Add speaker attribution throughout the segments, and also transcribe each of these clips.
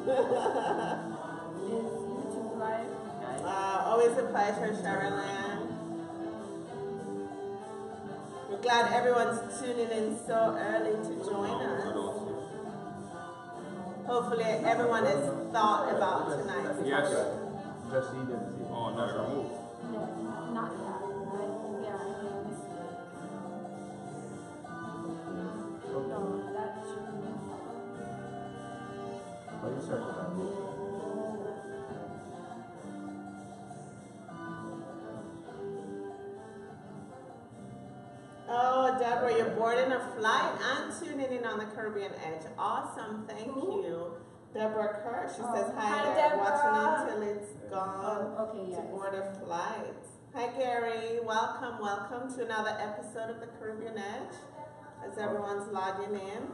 Speaker 1: YouTube live, guys?
Speaker 2: Always a pleasure, Sherilyn. We're glad everyone's tuning in so early to join us. Hopefully everyone has thought about tonight.
Speaker 3: Yes.
Speaker 4: Just see them.
Speaker 3: Oh, no, remove.
Speaker 1: No, not that. Yeah, no, that's true.
Speaker 4: But you search that.
Speaker 2: Oh, Deborah, you're boarding a flight and tuning in on the Caribbean Edge. Awesome, thank you. Deborah Kerr, she says hi there,
Speaker 1: Deborah.
Speaker 2: watching until it's gone
Speaker 1: Okay,
Speaker 2: to
Speaker 1: yes.
Speaker 2: board a flight. Hi Gary, welcome to another episode of the Caribbean Edge as everyone's logging in.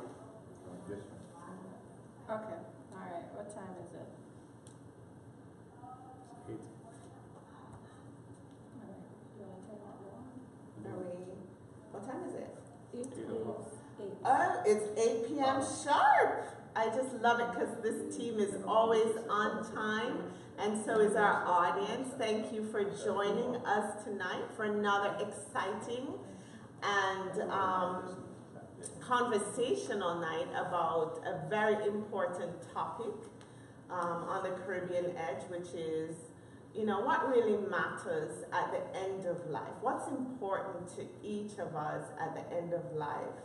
Speaker 1: Okay, alright, what time is it?
Speaker 3: 8.
Speaker 1: Alright, do you want to turn that on?
Speaker 2: Are we, what time is it?
Speaker 1: It is 8.
Speaker 2: Oh, it's 8 p.m. sharp. I just love it because this team is always on time, and so is our audience. Thank you for joining us tonight for another exciting and conversational night about a very important topic on the Caribbean Edge, which is, you know, what really matters at the end of life. What's important to each of us at the end of life?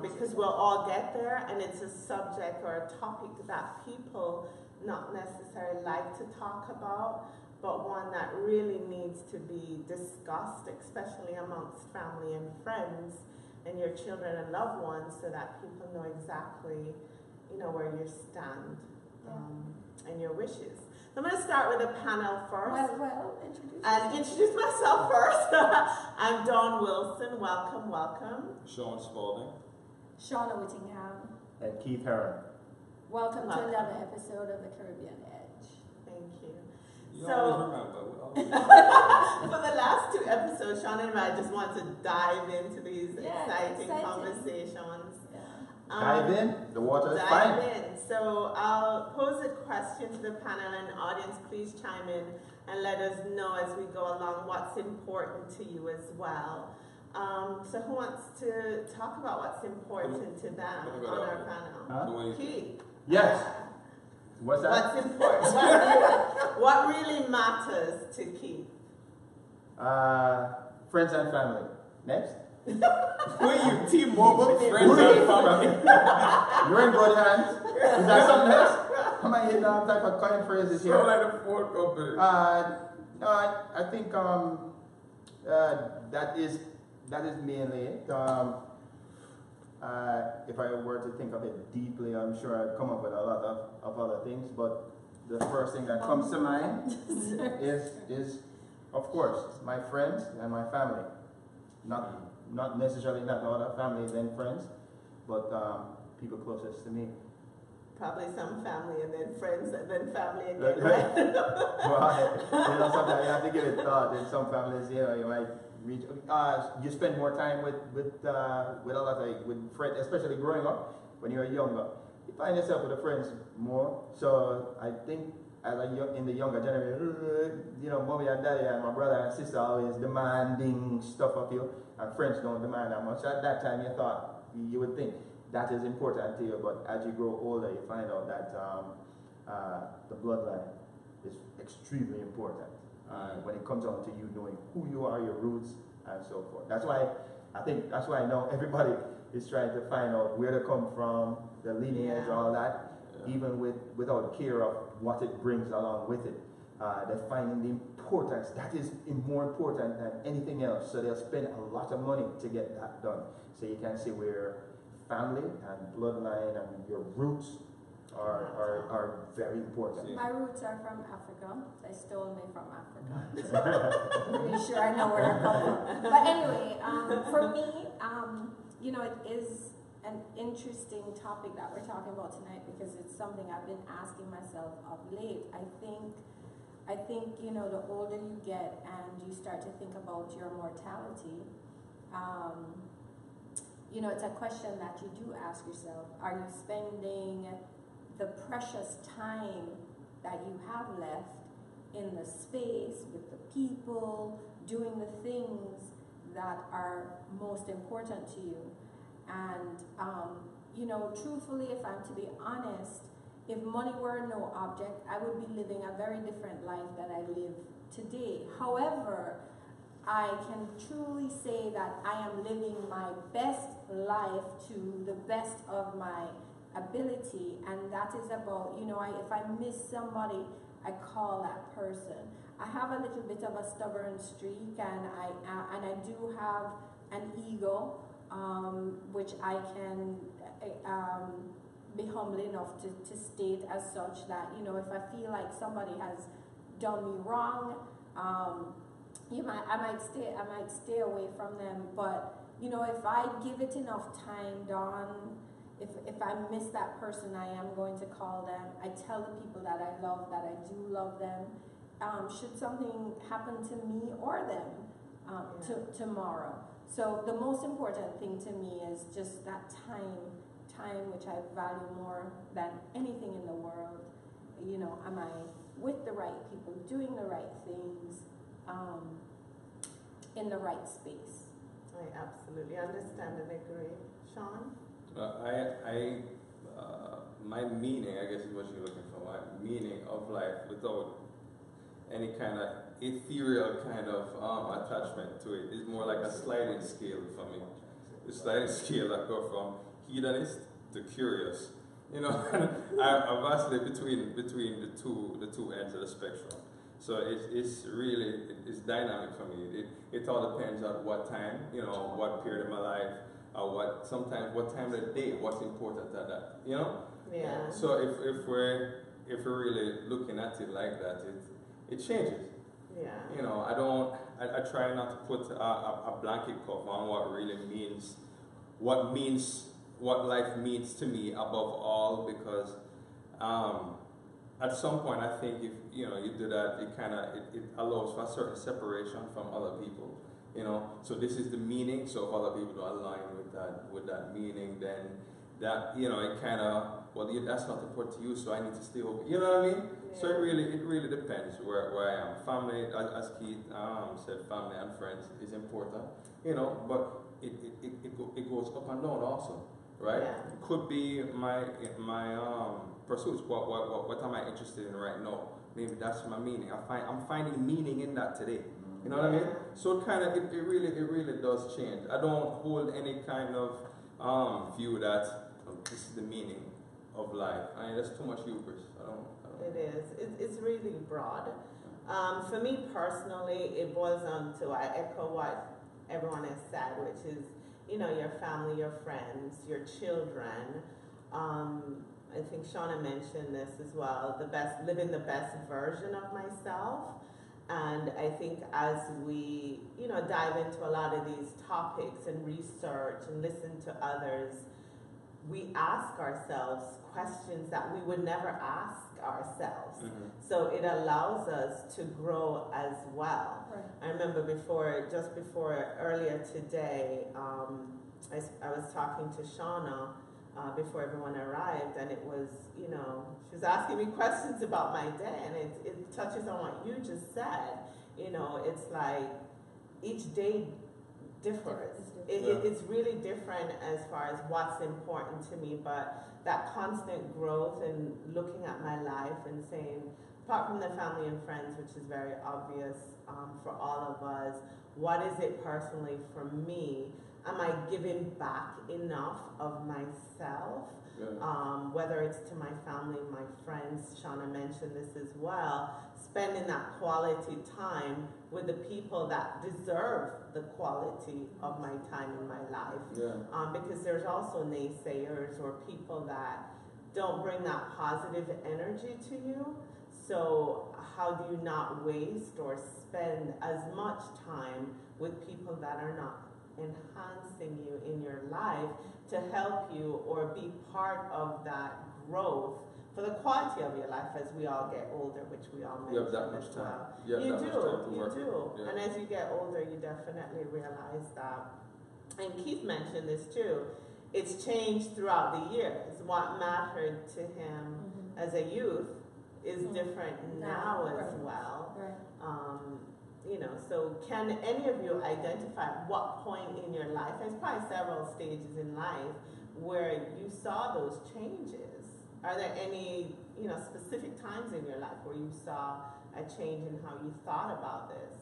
Speaker 2: Because we'll all get there, and it's a subject or a topic that people not necessarily like to talk about, but one that really needs to be discussed, especially amongst family and friends and your children and loved ones, so that people know exactly, you know, where you stand and your wishes. So I'm going to start with the panel first.
Speaker 1: Well, introduce
Speaker 2: Introduce myself first. I'm Dawn Wilson. Welcome.
Speaker 3: Sean Spalding.
Speaker 1: Shauna Whittingham.
Speaker 4: And Keith Heron.
Speaker 1: Welcome to another episode of the Caribbean Edge.
Speaker 2: Thank you.
Speaker 3: You
Speaker 2: So-
Speaker 3: always remember.
Speaker 2: For the last 2 episodes, Sean and I just want to dive into these exciting conversations.
Speaker 1: Yeah.
Speaker 4: Dive in, the water is
Speaker 2: Dive
Speaker 4: fine.
Speaker 2: in. So I'll pose a question to the panel, and audience, please chime in and let us know as we go along what's important to you as well. So who wants to talk about what's important to them on our panel?
Speaker 4: Huh?
Speaker 2: Keith.
Speaker 4: Yes. What's that?
Speaker 2: What's important? What really matters to Keith?
Speaker 4: Friends and family. Next.
Speaker 3: When you T-Mobile friends and family.
Speaker 4: You're in good hands. Is that something else? Am I hitting all type of coin phrases here?
Speaker 3: So like the Ford Company.
Speaker 4: No, I think that is mainly it. If I were to think of it deeply, I'm sure I'd come up with a lot of other things, but the first thing that comes to mind is of course my friends and my family. Not necessarily not other families and friends, but people closest to me.
Speaker 2: Probably some family and then friends and then family again, right?
Speaker 4: Well, sometimes you have to give it thought. In some families, you might reach. You spend more time with a lot of with friends, especially growing up when you're younger. You find yourself with the friends more. So I think in the younger generation, mommy and daddy and my brother and sister are always demanding stuff of you, and friends don't demand that much. At that time, you would think that is important to you, but as you grow older, you find out that the bloodline is extremely important when it comes down to you knowing who you are, your roots, and so forth. That's why now everybody is trying to find out where to come from, the lineage, all that, even without care of what it brings along with it. They're finding the importance. That is more important than anything else. So they'll spend a lot of money to get that done. So you can see where family and bloodline and your roots are very important.
Speaker 1: My roots are from Africa. They stole me from Africa. Pretty sure I know where I come from. But anyway, for me, it is an interesting topic that we're talking about tonight because it's something I've been asking myself of late. I think the older you get and you start to think about your mortality, it's a question that you do ask yourself. Are you spending the precious time that you have left in the space, with the people, doing the things that are most important to you. And, you know, truthfully, if I'm to be honest, if money were no object, I would be living a very different life than I live today. However, I can truly say that I am living my best life to the best of my ability, and that is about, you know, if I miss somebody, I call that person. I have a little bit of a stubborn streak, and I do have an ego, which I can be humble enough to state as such, that, you know, if I feel like somebody has done me wrong, I might stay away from them. But, you know, if I give it enough time, Dawn, if I miss that person, I am going to call them. I tell the people that I love that I do love them. Should something happen to me or them tomorrow. So the most important thing to me is just that time which I value more than anything in the world. You know, am I with the right people, doing the right things, in the right space?
Speaker 2: I absolutely understand and agree. Sean?
Speaker 3: My meaning, I guess is what you're looking for, my meaning of life without any kind of ethereal kind of attachment to it is more like a sliding scale for me. The sliding scale that go from hedonist to curious. You know, I vacillate between the two ends of the spectrum. So it's really dynamic for me. It all depends on what time, you know, what period of my life, or what time of the day, what's important at that, you know.
Speaker 2: Yeah.
Speaker 3: So if we're really looking at it like that, it changes.
Speaker 2: Yeah.
Speaker 3: You know, I try not to put a blanket cover on what really means, what life means to me above all, because at some point I think if you do that, it allows for a certain separation from other people. You know, so this is the meaning. So if other people don't align with that meaning, then that, you know, it kind of, well, that's not important to you, so I need to stay over. You know what I mean? Yeah. So it really depends where I am. Family, as Keith said, family and friends is important. You know, but it goes up and down also, right? Yeah. It could be my pursuits. What am I interested in right now? Maybe that's my meaning. I'm finding meaning in that today. You know what I mean? So it really does change. I don't hold any kind of view that this is the meaning of life. I mean, that's too much hubris. I don't.
Speaker 2: It is. It's really broad. For me personally, it boils down to, I echo what everyone has said, which is, you know, your family, your friends, your children. I think Shauna mentioned this as well. Living the best version of myself. And I think as we, you know, dive into a lot of these topics and research and listen to others, we ask ourselves questions that we would never ask ourselves. Mm-hmm. So it allows us to grow as well. Right. I remember just before earlier today, I was talking to Shauna before everyone arrived, and it was, you know, she was asking me questions about my day, and it touches on what you just said. You know, it's like each day differs. It's really different as far as what's important to me, but that constant growth and looking at my life and saying, apart from the family and friends, which is very obvious for all of us, what is it personally for me? Am I giving back enough of myself? Yeah. Whether it's to my family, my friends, Shauna mentioned this as well, spending that quality time with the people that deserve the quality of my time in my life. Yeah. Because there's also naysayers or people that don't bring that positive energy to you. So how do you not waste or spend as much time with people that are not enhancing you in your life to help you or be part of that growth for the quality of your life as we all get older, which we all mentioned.
Speaker 3: You have that much time.
Speaker 2: You do. Yeah. And as you get older, you definitely realize that. And Keith mentioned this too. It's changed throughout the years. What mattered to him, mm-hmm. as a youth is different now as
Speaker 1: Right.
Speaker 2: well.
Speaker 1: Right.
Speaker 2: You know, so can any of you identify what point in your life, there's probably several stages in life, where you saw those changes? Are there any, you know, specific times in your life where you saw a change in how you thought about this?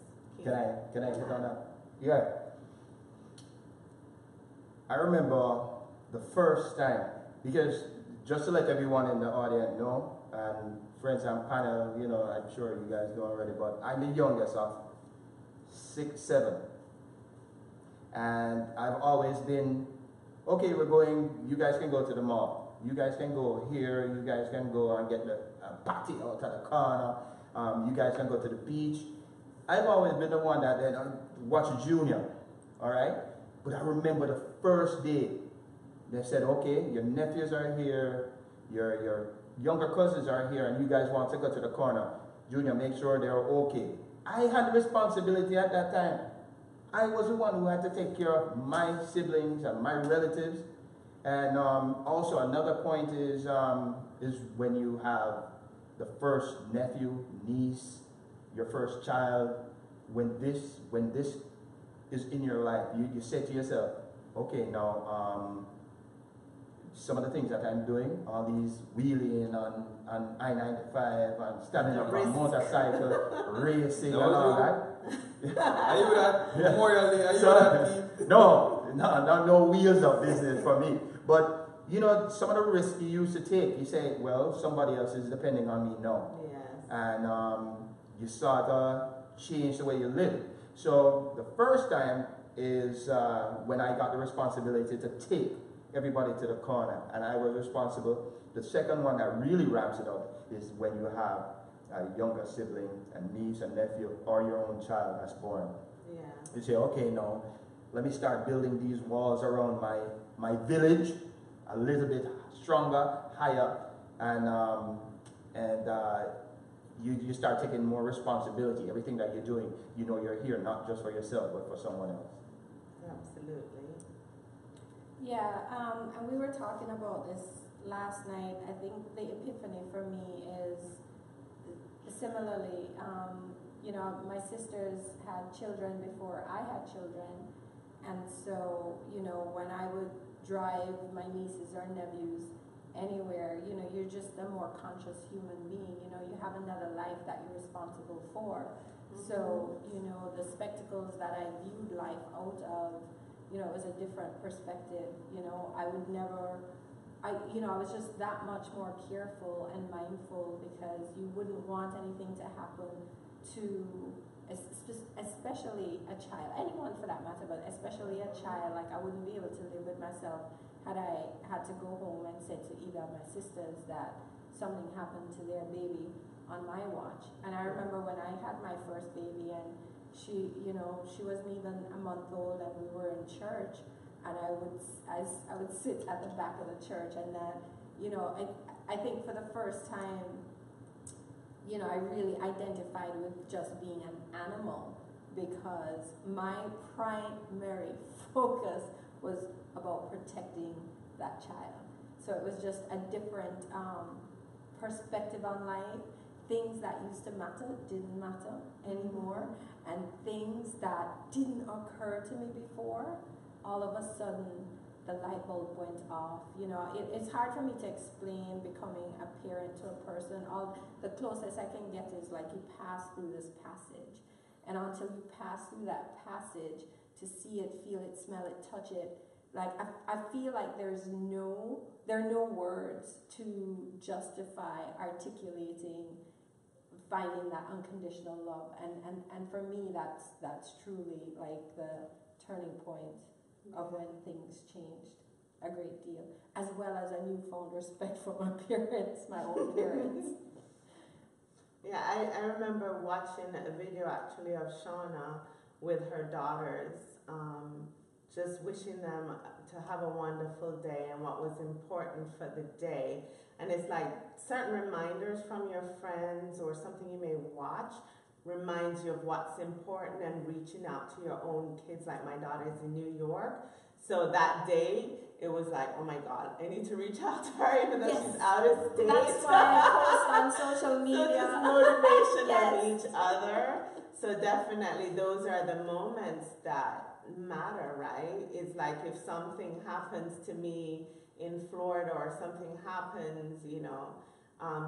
Speaker 4: Can I hit on that? Yeah. I remember the first time, because just to let everyone in the audience know, and friends and panel, you know, I'm sure you guys know already, but I'm the youngest of 6, 7. And I've always been, okay, we're going, you guys can go to the mall. You guys can go here, you guys can go and get the patty out of the corner. You guys can go to the beach. I've always been the one that watched Junior, all right? But I remember the first day, they said, okay, your nephews are here, your younger cousins are here, and you guys want to go to the corner. Junior, make sure they're okay. I had the responsibility at that time. I was the one who had to take care of my siblings and my relatives. And also another point is when you have the first nephew, niece, your first child, when this is in your life, you say to yourself, okay, now some of the things that I'm doing, all these wheeling on I-95 and standing up on a motorcycle, racing and all that.
Speaker 3: Are you that Memorial Day? Are you that team?
Speaker 4: No wheels of business for me. But you know, some of the risks you used to take, you say, well, somebody else is depending on me now.
Speaker 2: Yes.
Speaker 4: And you sort of change the way you live. So the first time is when I got the responsibility to take everybody to the corner, and I was responsible. The second one that really ramps it up is when you have a younger sibling, a niece, a nephew, or your own child that's born.
Speaker 2: Yeah.
Speaker 4: You say, okay, now let me start building these walls around my village a little bit stronger, higher, and you start taking more responsibility. Everything that you're doing, you know you're here not just for yourself, but for someone else.
Speaker 2: Absolutely.
Speaker 1: Yeah, and we were talking about this last night. I think the epiphany for me is similarly, you know, my sisters had children before I had children, and so, you know, when I would drive my nieces or nephews anywhere, you know, you're just a more conscious human being. You know, you have another life that you're responsible for. So, you know, the spectacles that I viewed life out of, you know, it was a different perspective. You know, I would never, I was just that much more careful and mindful, because you wouldn't want anything to happen to, especially a child, anyone for that matter, but especially a child. Like, I wouldn't be able to live with myself had I had to go home and say to either of my sisters that something happened to their baby on my watch. And I remember when I had my first baby, and she, you know, she wasn't even a month old, and we were in church, and I would sit at the back of the church, and then, you know, I think for the first time, you know, I really identified with just being an animal, because my primary focus was about protecting that child. So it was just a different perspective on life. Things that used to matter didn't matter anymore, and things that didn't occur to me before, all of a sudden the light bulb went off. You know, it's hard for me to explain becoming a parent to a person. All the closest I can get is like you pass through this passage, and until you pass through that passage to see it, feel it, smell it, touch it, like I feel like there are no words to justify articulating finding that unconditional love, and for me that's truly like the turning point of when things changed a great deal, as well as a newfound respect for my parents, my own parents.
Speaker 2: Yeah, I remember watching a video actually of Shauna with her daughters, just wishing them to have a wonderful day and what was important for the day. And it's like certain reminders from your friends or something you may watch reminds you of what's important, and reaching out to your own kids. Like my daughter's in New York, So that day, it was like, oh my God, I need to reach out to her even though
Speaker 1: Yes.
Speaker 2: she's out of state.
Speaker 1: That's why I post on social
Speaker 2: So
Speaker 1: media.
Speaker 2: just motivation
Speaker 1: Yes.
Speaker 2: of each other. So definitely those are the moments that matter, right? It's like if something happens to me in Florida or something happens,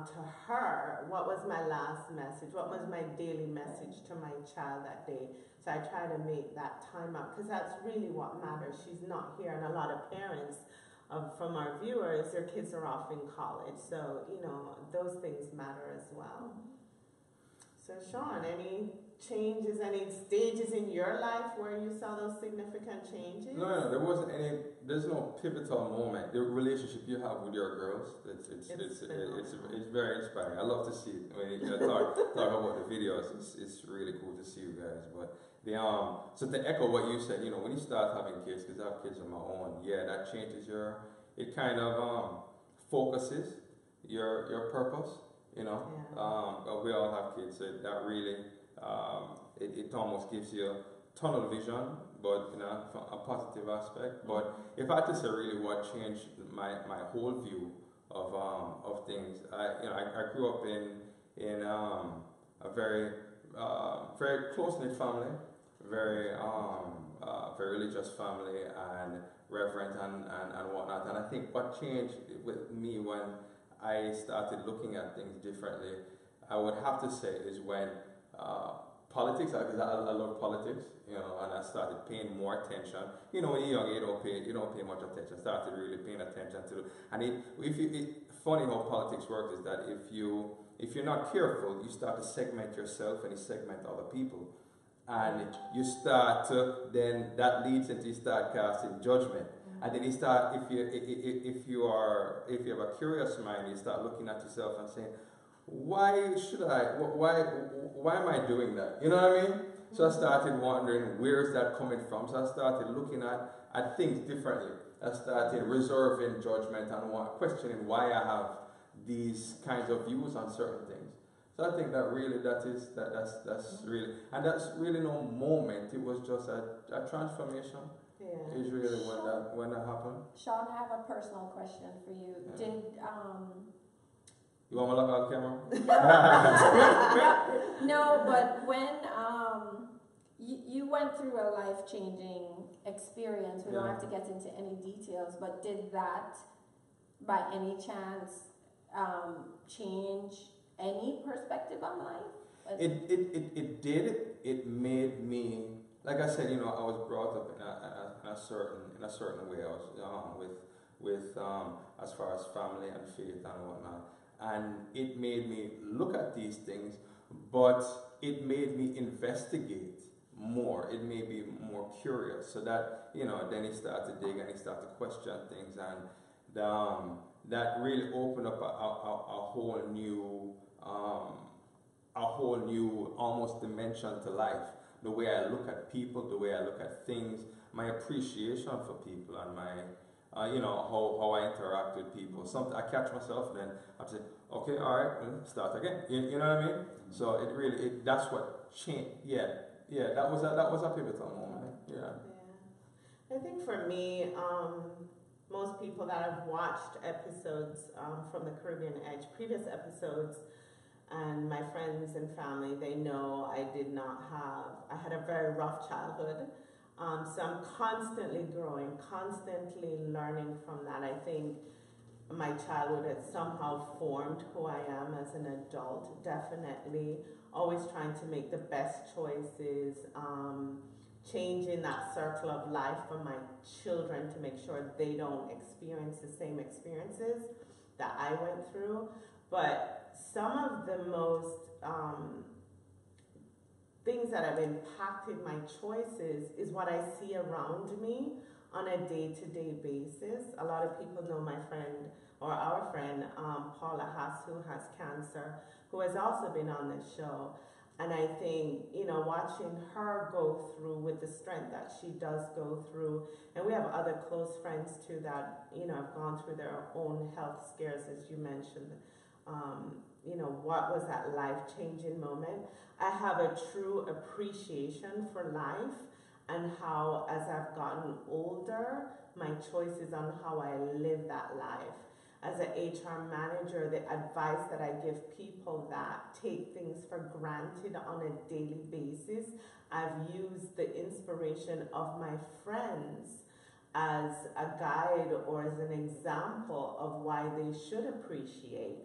Speaker 2: to her, what was my last message? What was my daily message to my child that day? So I try to make that time up because that's really what matters. She's not here, and a lot of parents from our viewers, their kids are off in college. So, those things matter as well. So Sean, any changes, any stages in your life where you saw those significant changes?
Speaker 3: No, there wasn't any. There's no pivotal moment. The relationship you have with your girls, it's very inspiring. I love to see it. When you talk about the videos, it's really cool to see you guys. But so to echo what you said, when you start having kids, because I have kids of my own, that changes it kind of focuses your purpose. We all have kids, so that really it almost gives you a tunnel vision, but from a positive aspect. But if I had to say really what changed my whole view of things, I grew up in a very very close knit family, very religious family and reverent and whatnot. And I think what changed with me when I started looking at things differently, I would have to say, is when politics, because I love politics, and I started paying more attention. When you're young, you don't pay much attention. I started really paying attention to, and funny how politics works is that if you're not careful, you start to segment yourself and you segment other people, and you start to, then that leads into you start casting judgment. And then you start, if you have a curious mind, you start looking at yourself and saying, why am I doing that? You know what I mean? So I started wondering, where is that coming from? So I started looking at things differently. I started reserving judgment and questioning why I have these kinds of views on certain things. So I think that really that's really, and that's really no moment. It was just a transformation.
Speaker 2: Yeah.
Speaker 3: Is really when that happened.
Speaker 1: Sean, I have a personal question for you.
Speaker 3: Yeah. You want me to look at the camera?
Speaker 1: No, but when you went through a life-changing experience, we don't have to get into any details, but did that, by any chance, change any perspective on life?
Speaker 3: It did. It made me, like I said, I was brought up in a certain way. I was with as far as family and faith and whatnot. And it made me look at these things, but it made me investigate more. It made me more curious. So that, then he started to dig and he started to question things, and that really opened up a whole new almost dimension to life. The way I look at people, the way I look at things, my appreciation for people, and my how I interact with people. I catch myself, and then I'm saying, okay, all right, start again. You know what I mean? So that's what changed. Yeah, that was a pivotal moment. Yeah.
Speaker 2: I think for me, most people that have watched episodes from the Caribbean Edge, previous episodes, and my friends and family, they know I had a very rough childhood. So I'm constantly growing, constantly learning from that. I think my childhood has somehow formed who I am as an adult, definitely. Always trying to make the best choices, changing that circle of life for my children to make sure they don't experience the same experiences that I went through. But some of the most things that have impacted my choices is what I see around me on a day-to-day basis. A lot of people know my friend, or our friend, Paula Haas, who has cancer, who has also been on this show. And I think, watching her go through with the strength that she does go through, and we have other close friends too that, have gone through their own health scares, as you mentioned. What was that life-changing moment? I have a true appreciation for life and how, as I've gotten older, my choices on how I live that life. As an HR manager, the advice that I give people that take things for granted on a daily basis, I've used the inspiration of my friends as a guide or as an example of why they should appreciate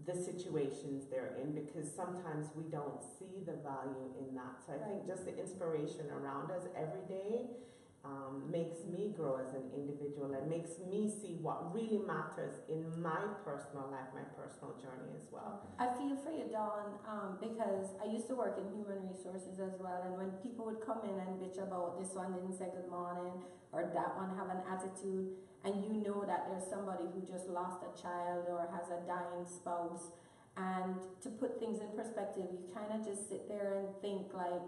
Speaker 2: the situations they're in, because sometimes we don't see the value in that. So I think just the inspiration around us every day makes me grow as an individual and makes me see what really matters in my personal life, my personal journey as well.
Speaker 1: I feel for you, Dawn, because I used to work in human resources as well, and when people would come in and bitch about this one didn't say good morning or that one have an attitude, and you know that there's somebody who just lost a child or has a dying spouse, and to put things in perspective, you kind of just sit there and think like,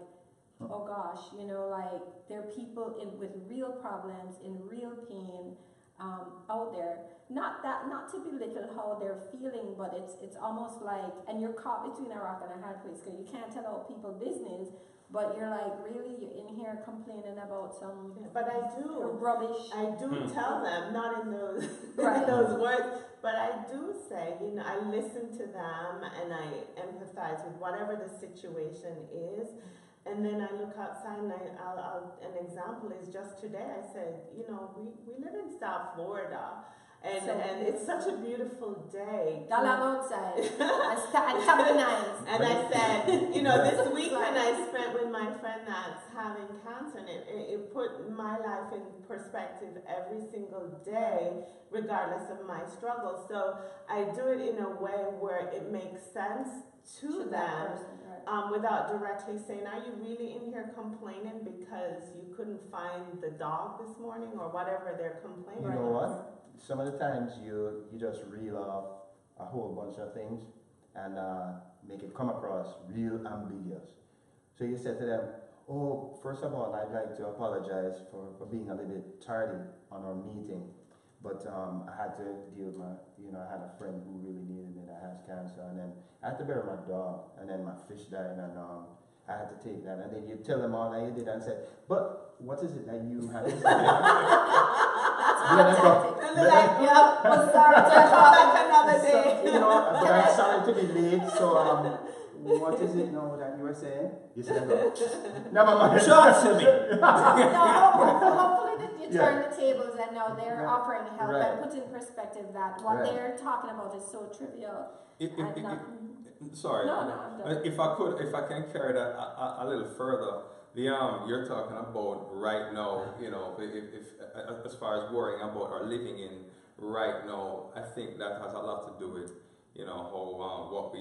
Speaker 1: oh gosh, you know, like there are people with real problems, in real pain out there. Not to belittle how they're feeling, but it's almost like, and you're caught between a rock and a hard place because you can't tell all people business, but you're like, really, you're in here complaining about some
Speaker 2: but I do
Speaker 1: rubbish.
Speaker 2: I do tell them, not in those
Speaker 1: Right.
Speaker 2: those words, but I do say, you know, I listen to them and I empathize with whatever the situation is. And then I look outside and an example is just today I said, you know, we live in South Florida and it's such a beautiful day.
Speaker 1: I'm outside. I tap the knives.
Speaker 2: And I said, you know, this weekend I spent with my friend that's having cancer, and it put my life in perspective every single day, regardless of my struggle. So I do it in a way where it makes sense to them. Without directly saying, are you really in here complaining because you couldn't find the dog this morning or whatever they're complaining
Speaker 4: You know what? Some of the times you just reel off a whole bunch of things and make it come across real ambiguous. So you said to them, oh, first of all, I'd like to apologize for being a little bit tardy on our meeting. But I had to deal with I had a friend who really needed me that has cancer, and then I had to bury my dog, and then my fish died, and I had to take that. And then you tell them all that you did and say, but what is it that you have to say?
Speaker 2: And they're like, yeah, I'm sorry to call back another day.
Speaker 4: So, but I'm sorry to be late, so what is it now that you were saying? You said, never mind.
Speaker 3: Show it to me.
Speaker 1: Hopefully that you turn the tables and now they're offering help and put in perspective that what they're talking about is so trivial.
Speaker 3: Sorry.
Speaker 1: No,
Speaker 3: if I can carry that a little further, you're talking about right now, you know, if as far as worrying about or living in right now, I think that has a lot to do with, you know, how what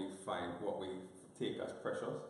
Speaker 3: we take as precious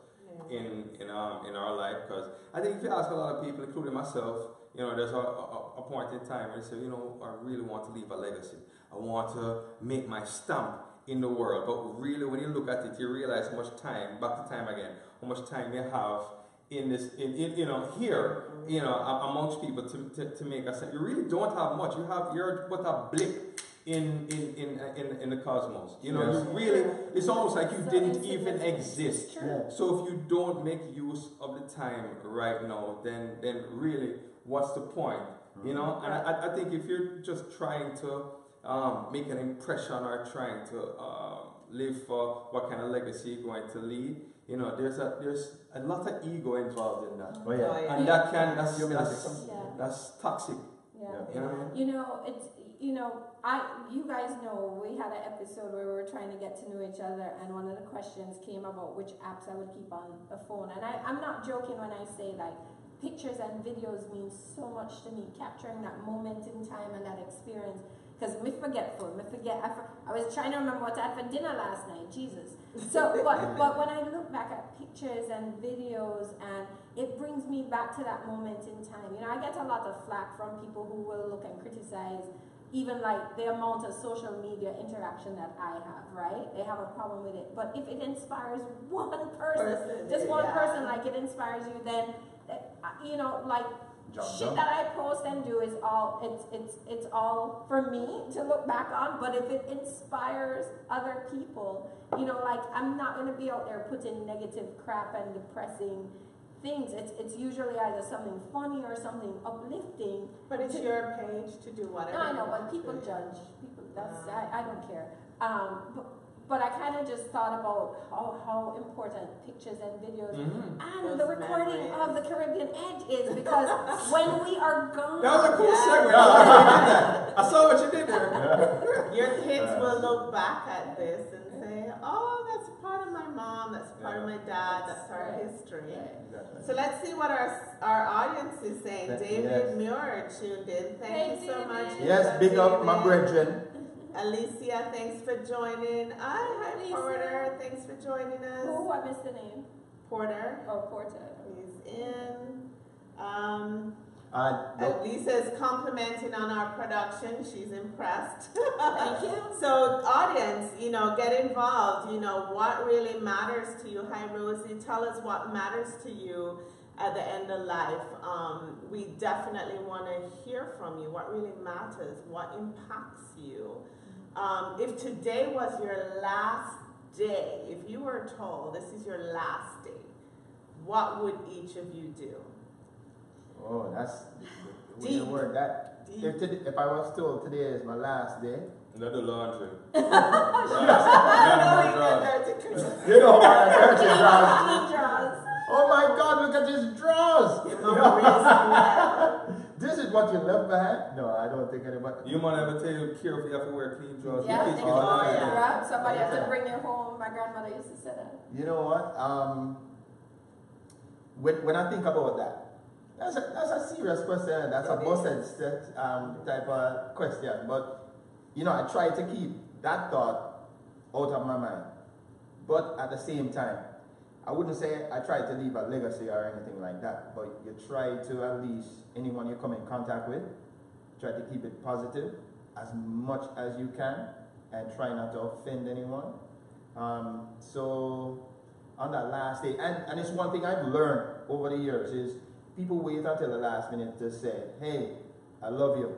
Speaker 3: in our life. Because I think if you ask a lot of people, including myself, you know, there's a point in time where you say, you know, I really want to leave a legacy. I want to make my stamp in the world. But really, when you look at it, you realize how much time, back to time again, how much time you have in this, you know, here, you know, amongst people to make a sense. You really don't have much. You're but a blip in the cosmos. You know, you really, it's almost like you didn't even exist. So if you don't make use of the time right now, then really, what's the point? You know, and I think if you're just trying to make an impression or trying to live for what kind of legacy you're going to leave, you know, there's a lot of ego involved in that.
Speaker 4: Oh, yeah.
Speaker 3: And that's toxic.
Speaker 1: Yeah. You know, it's, you know, you guys know we had an episode where we were trying to get to know each other, and one of the questions came about which apps I would keep on the phone. And I'm not joking when I say like pictures and videos mean so much to me, capturing that moment in time and that experience. Because me forgetful, I was trying to remember what I had for dinner last night, Jesus. So, but when I look back at pictures and videos, and it brings me back to that moment in time. You know, I get a lot of flack from people who will look and criticize even like the amount of social media interaction that I have, right? They have a problem with it. But if it inspires one person, just one person, like it inspires you, then, you know, like, shit that I post and do is all, it's all for me to look back on. But if it inspires other people, you know, like I'm not going to be out there putting negative crap and depressing things. It's usually either something funny or something uplifting.
Speaker 2: But it's your page to do whatever.
Speaker 1: No, I know,
Speaker 2: you
Speaker 1: but
Speaker 2: want
Speaker 1: people
Speaker 2: to.
Speaker 1: judge. People, I don't care. But I kind of just thought about how important pictures and videos and
Speaker 2: Those
Speaker 1: the recording
Speaker 2: memories.
Speaker 1: of the Caribbean Edge is, because when we are gone,
Speaker 3: That was a cool
Speaker 2: Yeah.
Speaker 3: segment. I saw what you did there. I saw what you did there.
Speaker 2: Your kids will look back at this and say, oh, that's part of my mom, that's part of my dad, that's our
Speaker 1: Right.
Speaker 2: history.
Speaker 4: Exactly.
Speaker 2: So let's see what our audience is saying.
Speaker 4: Yes.
Speaker 2: David Muir tuned in. Thank
Speaker 1: Hey,
Speaker 2: you so
Speaker 1: David.
Speaker 2: much.
Speaker 4: Yes, big up my brethren.
Speaker 2: Alicia, thanks for joining. Hi,
Speaker 1: Alicia.
Speaker 2: Porter. Thanks for joining us.
Speaker 1: oh, I missed the name.
Speaker 2: Porter,
Speaker 1: Oh, Porter.
Speaker 2: he's in.
Speaker 4: No,
Speaker 2: Lisa's complimenting on our production. She's impressed.
Speaker 1: Thank you.
Speaker 2: So, audience, get involved. What really matters to you. Hi, Rosie. Tell us what matters to you at the end of life. We definitely want to hear from you. What really matters? What impacts you? If today was your last day, if you were told this is your last day, what would each of you do?
Speaker 4: oh, that's the
Speaker 2: Deep.
Speaker 4: word that.
Speaker 2: Deep.
Speaker 4: If I was told today is my last day,
Speaker 3: Not the laundry.
Speaker 4: you know what I heard you draws.
Speaker 1: He draws.
Speaker 4: Oh my God, look at this draws.
Speaker 2: Your mama raised you well.
Speaker 4: This is what you left behind? No, I don't think anybody.
Speaker 3: You might never tell you careful you have to wear clean drawers.
Speaker 1: Yeah,
Speaker 3: Your kids
Speaker 1: they
Speaker 3: get
Speaker 1: go,
Speaker 2: Oh,
Speaker 3: laundry.
Speaker 2: yeah.
Speaker 1: yeah. Somebody has to
Speaker 4: Yeah.
Speaker 1: bring it home. My grandmother used to say that.
Speaker 4: You know what? When I think about that, that's a serious question. That's a busted type of question. But I try to keep that thought out of my mind. But at the same time, I wouldn't say I try to leave a legacy or anything like that. But you try to at least anyone you come in contact with, try to keep it positive as much as you can, and try not to offend anyone. So on that last day, and it's one thing I've learned over the years is people wait until the last minute to say, hey, I love you.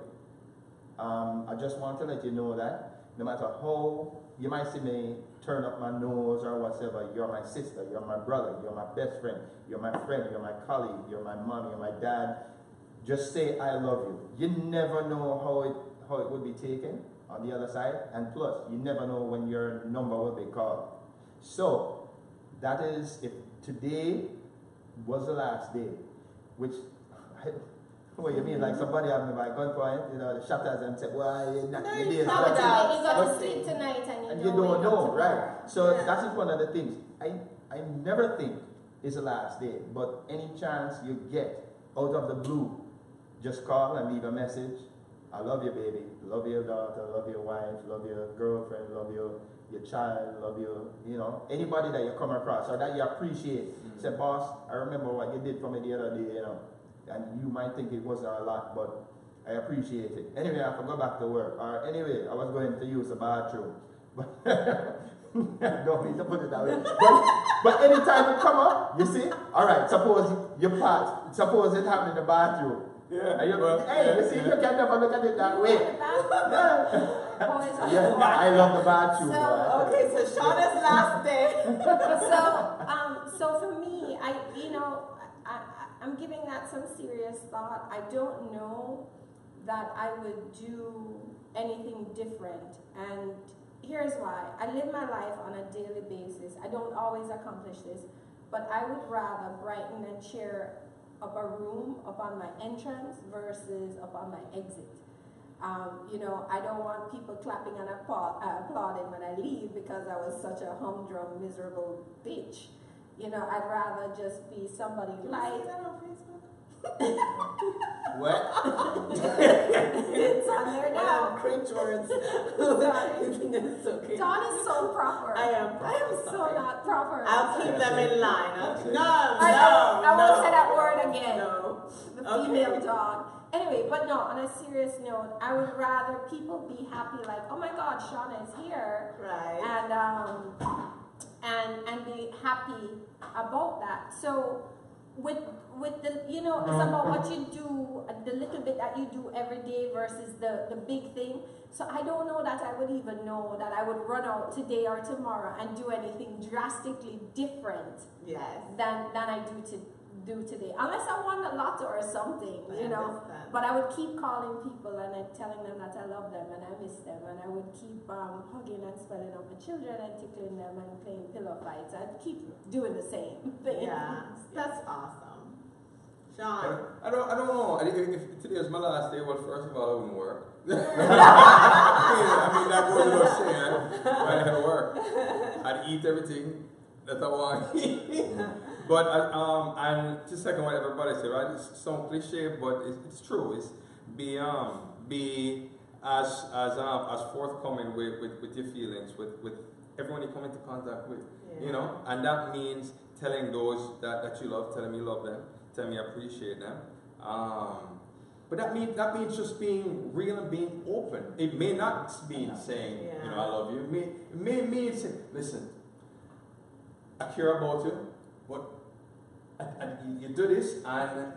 Speaker 4: I just want to let you know that no matter how you might see me turn up my nose or whatever, you're my sister, you're my brother, you're my best friend, you're my colleague, you're my mom, you're my dad. Just say I love you. You never know how it would be taken on the other side, and plus you never know when your number will be called. So that is, if today was the last day, which what you mean, like somebody had me by gunpoint, the shot at them and said, well, you're not
Speaker 2: No,
Speaker 4: your
Speaker 2: you
Speaker 4: days
Speaker 2: probably
Speaker 4: left."
Speaker 2: don't.
Speaker 1: You got to
Speaker 2: But-
Speaker 1: sleep tonight
Speaker 4: And
Speaker 1: and
Speaker 4: you don't
Speaker 1: wake up
Speaker 4: know,
Speaker 1: tomorrow.
Speaker 4: right? So
Speaker 2: Yeah.
Speaker 4: that is one of the things. I never think it's the last day, but any chance you get out of the blue, just call and leave a message. I love you, baby. Love your daughter, love your wife, love your girlfriend, love your child, love your, anybody that you come across or that you appreciate. Say, boss, I remember what you did for me the other day, and you might think it wasn't a lot, but I appreciate it. Anyway, I have to go back to work. Or anyway, I was going to use the bathroom. But don't need to put it that way. But anytime it come up, you see, all right, suppose you pass. Suppose it happened in the bathroom.
Speaker 3: Yeah.
Speaker 4: And you,
Speaker 3: well,
Speaker 4: hey, you see, you can never look at it that way.
Speaker 1: Yeah.
Speaker 4: Yeah, I love the bathroom.
Speaker 1: So,
Speaker 4: boy.
Speaker 2: Okay, so Shauna's last day.
Speaker 1: So for me, I'm giving that some serious thought. I don't know that I would do anything different, and here's why. I live my life on a daily basis. I don't always accomplish this, but I would rather brighten and cheer up a room upon my entrance versus upon my exit. I don't want people clapping and applauding when I leave because I was such a humdrum, miserable bitch. I'd rather just be somebody light.
Speaker 2: Is that on Facebook?
Speaker 3: what?
Speaker 1: It's on there
Speaker 2: Wow,
Speaker 1: now.
Speaker 2: cringe words.
Speaker 1: Sorry.
Speaker 2: It's okay.
Speaker 1: Dawn is so proper.
Speaker 2: I am
Speaker 1: so
Speaker 2: sorry.
Speaker 1: not proper.
Speaker 2: I'll keep them in line.
Speaker 3: That's it.
Speaker 1: I won't say that word again.
Speaker 2: No.
Speaker 1: The
Speaker 2: Okay.
Speaker 1: female dog. Anyway, but no, on a serious note, I would rather people be happy, like, oh my God, Shauna is here,
Speaker 2: Right.
Speaker 1: and be happy about that. So with the it's about what you do, the little bit that you do every day versus the big thing. So I don't know that I would even know that I would run out today or tomorrow and do anything drastically different
Speaker 2: Yes.
Speaker 1: than I do do today, unless I won a lotto or something, you know. But I would keep calling people and telling them that I love them and I miss them, and I would keep hugging and spelling up my children and tickling them and playing pillow fights. I'd keep doing the same thing.
Speaker 2: Yeah, that's awesome. Sean?
Speaker 3: I don't know. If today is my last day, well, first of all, I wouldn't work. I mean, that goes without saying. I had to work. I'd eat everything that I want to eat. But and to second what everybody said, right? It's some cliche, but it's true. It's be as forthcoming with your feelings, with everyone you come into contact with, you know, and that means telling those that you love, telling me you love them, telling me you appreciate them. But that means just being real and being open. It may not mean saying, you know, I love you. It may mean saying, listen, I care about you, but you do this, and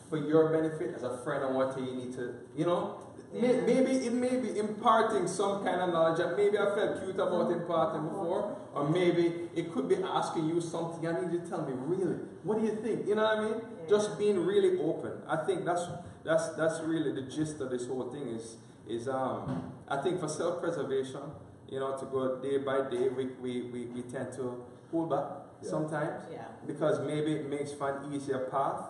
Speaker 3: for your benefit as a friend and what you need to, you know, maybe it may be imparting some kind of knowledge that maybe I felt cute about imparting before, or maybe it could be asking you something. I need you to tell me really, what do you think? You know what I mean? Yeah. Just being really open. I think that's really the gist of this whole thing. Is I think for self-preservation, you know, to go day by day, we tend to pull back sometimes, because maybe it makes for an easier path,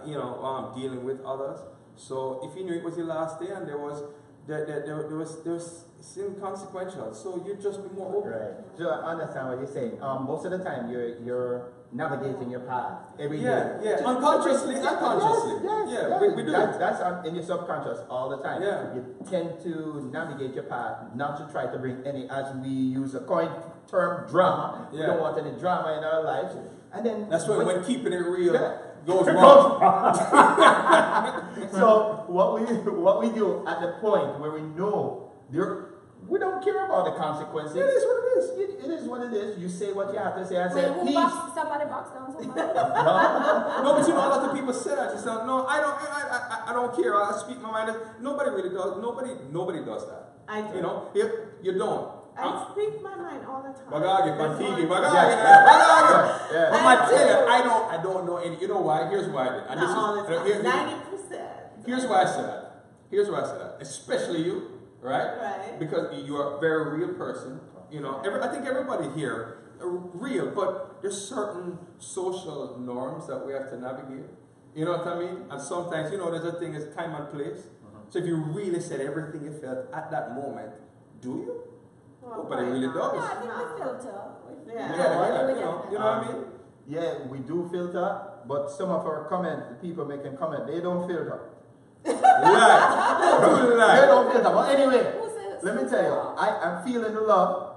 Speaker 3: you know, dealing with others. So if you knew it was your last day and there was it's inconsequential, so you just be more open.
Speaker 4: Right. So I understand what you're saying. Most of the time you're navigating your path every day.
Speaker 3: Yeah, unconsciously, unconsciously.
Speaker 4: Yes.
Speaker 3: We do.
Speaker 4: That's in your subconscious all the time.
Speaker 3: Yeah.
Speaker 4: You tend to navigate your path, not to try to bring any, as we use a coin term, drama. We don't want any drama in our lives. And then
Speaker 3: that's when keeping it real goes wrong.
Speaker 4: So what we do at the point where we know we don't care about the consequences. It is what it is. It is what it is. You say what you have to say. I said,
Speaker 1: who somebody box down somebody?
Speaker 3: No, but you know, a lot of people say that. You say, no, I don't care. I speak my mind. Nobody really does. Nobody does that.
Speaker 2: I do.
Speaker 3: You know, you don't.
Speaker 2: I speak my mind all the time.
Speaker 3: I don't know any. You know why? Here's why I did. And this is
Speaker 2: 90%.
Speaker 3: Here's why I said that. Here's why I said that. Especially you, right? Because you are a very real person. You know, I think everybody here are real, but there's certain social norms that we have to navigate. You know what I mean? And sometimes, you know, there's a thing as time and place. So if you really said everything you felt at that moment, do you? Nobody really does.
Speaker 1: Yeah, I think we filter.
Speaker 3: You know what I mean?
Speaker 4: Yeah, we do filter, but some of our the people making comment, they don't filter.
Speaker 3: They don't
Speaker 4: filter. But anyway, let me tell you, I'm feeling the love.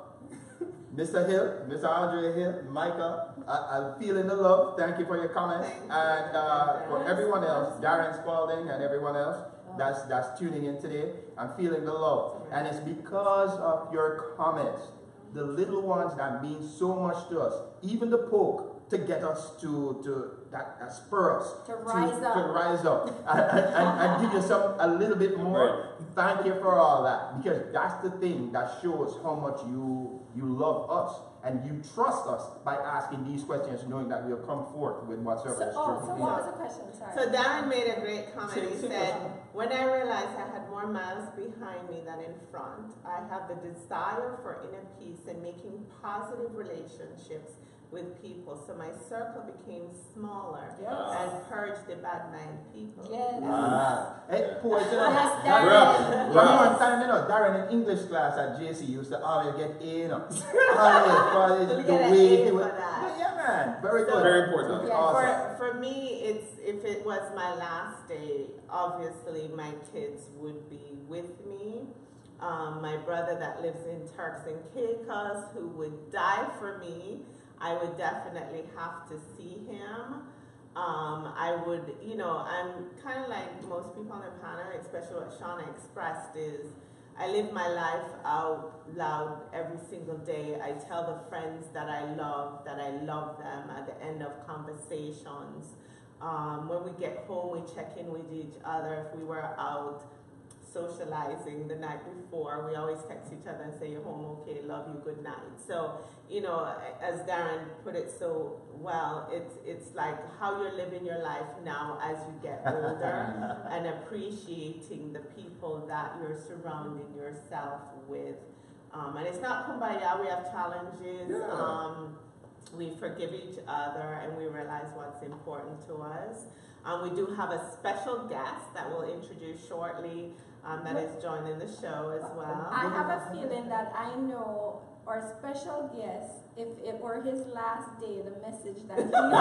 Speaker 4: Mr. Hill, Mr. Andre Hill, Micah, I'm feeling the love. Thank you for your comments. And for everyone else, Darren Spalding and everyone else that's tuning in today, I'm feeling the love. And it's because of your comments, the little ones that mean so much to us, even the poke to get us to that spur us
Speaker 1: to rise up
Speaker 4: and give you a little bit more. Right. Thank you for all that, because that's the thing that shows how much you love us and you trust us by asking these questions, knowing that we'll come forth with whatsoever is true.
Speaker 1: So what was the question? Sorry.
Speaker 2: So Darren made a great comment. He said, when I realized I had more miles behind me than in front, I have the desire for inner peace and making positive relationships with people. So my circle became smaller and purged the bad mind people.
Speaker 1: Yes.
Speaker 4: Hey, poison.
Speaker 1: One
Speaker 4: time, Darren in English class at JC used to always get A, always the way he was. Yeah, man. Very good.
Speaker 3: Very important.
Speaker 2: Yeah,
Speaker 4: awesome.
Speaker 2: For me, if it was my last day, obviously my kids would be with me. My brother that lives in Turks and Caicos, who would die for me, I would definitely have to see him. I would, I'm kind of like most people on the panel, especially what Shauna expressed is, I live my life out loud every single day. I tell the friends that I love them at the end of conversations. When we get home, we check in with each other if we were out socializing the night before. We always text each other and say, "You're home okay, love you, good night." So, you know, as Darren put it so well, it's like how you're living your life now as you get older and appreciating the people that you're surrounding yourself with. And it's not kumbaya, we have challenges.
Speaker 4: Yeah.
Speaker 2: We forgive each other and we realize what's important to us. We do have a special guest that we'll introduce shortly that is joining the show as well.
Speaker 1: I have a feeling that I know our special guest, if it were his last day, the message that he would have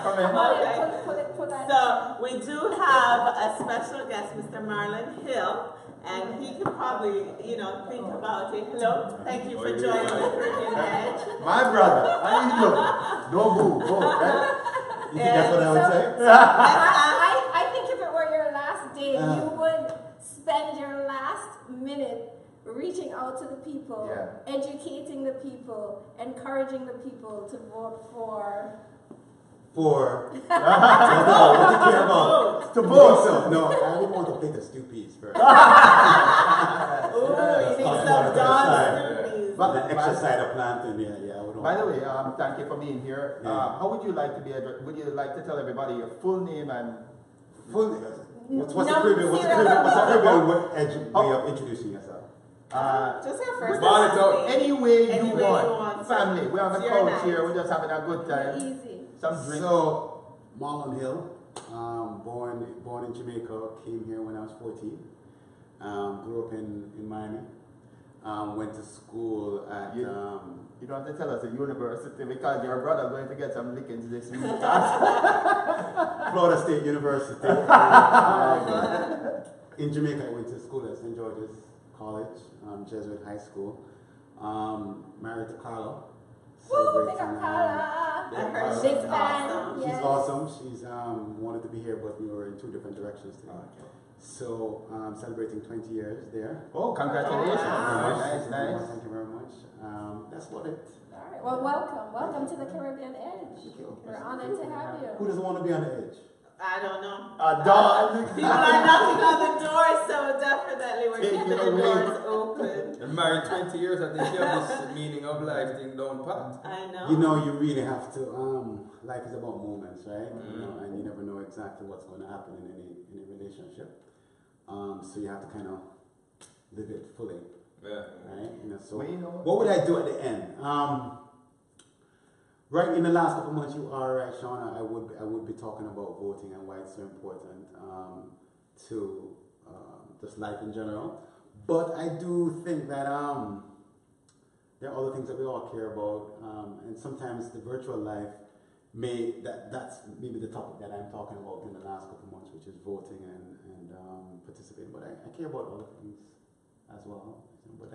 Speaker 1: for everyone. Put that.
Speaker 2: So we do have a special guest, Mr. Marlon Hill. And he can probably, you know, think about it. Hello, thank you for joining the Caribbean Edge.
Speaker 4: My brother, how you doing? Don't move, go, right? You think that's what I would say?
Speaker 1: I think if it were your last day, you would spend your last minute reaching out to the people, educating the people, encouraging the people to vote for.
Speaker 5: What do you care about?
Speaker 4: To vote.
Speaker 5: So, no, I would want to pick the stoopies first.
Speaker 2: Ooh, you think some Dawn's
Speaker 5: But the extra side of planting, yeah, I would want.
Speaker 4: By the way, thank you for being here. How would you like to be addressed? Would you like to tell everybody your full name and
Speaker 5: Full name? What's the Caribbean way of introducing yourself?
Speaker 2: just her first
Speaker 3: Ball it
Speaker 2: name.
Speaker 4: any way you
Speaker 2: Any way
Speaker 4: want.
Speaker 2: you want.
Speaker 4: Family, we're on the
Speaker 2: It's your
Speaker 4: couch
Speaker 2: night.
Speaker 4: here. We're just having a good time.
Speaker 1: Easy.
Speaker 4: Some drinks.
Speaker 5: So, Marlon Hill, born in Jamaica, came here when I was 14. Grew up in Miami. Went to school at.
Speaker 4: You don't have to tell us the university because your brother's going to get some lickings this week.
Speaker 5: Florida State University. In Jamaica, I went to school at St. George's College, Jesuit High School. Married to Carla.
Speaker 1: Woo, big up Carla.
Speaker 2: I heard
Speaker 1: Big
Speaker 2: she's
Speaker 1: fan.
Speaker 2: awesome.
Speaker 1: Yes.
Speaker 5: She's awesome. She's wanted to be here, but we were in 2 different directions today. So celebrating 20 years there.
Speaker 4: Oh, congratulations.
Speaker 2: Wow.
Speaker 4: Nice.
Speaker 5: Thank you very much. That's about it.
Speaker 1: All right. Well, welcome to the Caribbean Edge. We're honored to have you.
Speaker 5: Who doesn't want to be on the edge?
Speaker 2: I don't know.
Speaker 4: Dawn.
Speaker 2: People are knocking on the door, so definitely we're
Speaker 4: Take
Speaker 2: keeping
Speaker 4: it
Speaker 2: the
Speaker 4: away.
Speaker 2: doors open.
Speaker 3: And married 20 years, I think you have this meaning of life thing down pat.
Speaker 2: I know.
Speaker 5: You know, you really have to. Life is about moments, right? You know, and you never know exactly what's going to happen in any relationship. So you have to kind of live it fully, right? You know, so what would I do at the end? Right in the last couple of months, you are right, Shauna. I would be talking about voting and why it's so important to just life in general. But I do think that there are other things that we all care about, and sometimes the virtual life that's maybe the topic that I'm talking about in the last couple of months, which is voting and participating. But I care about other things as well. But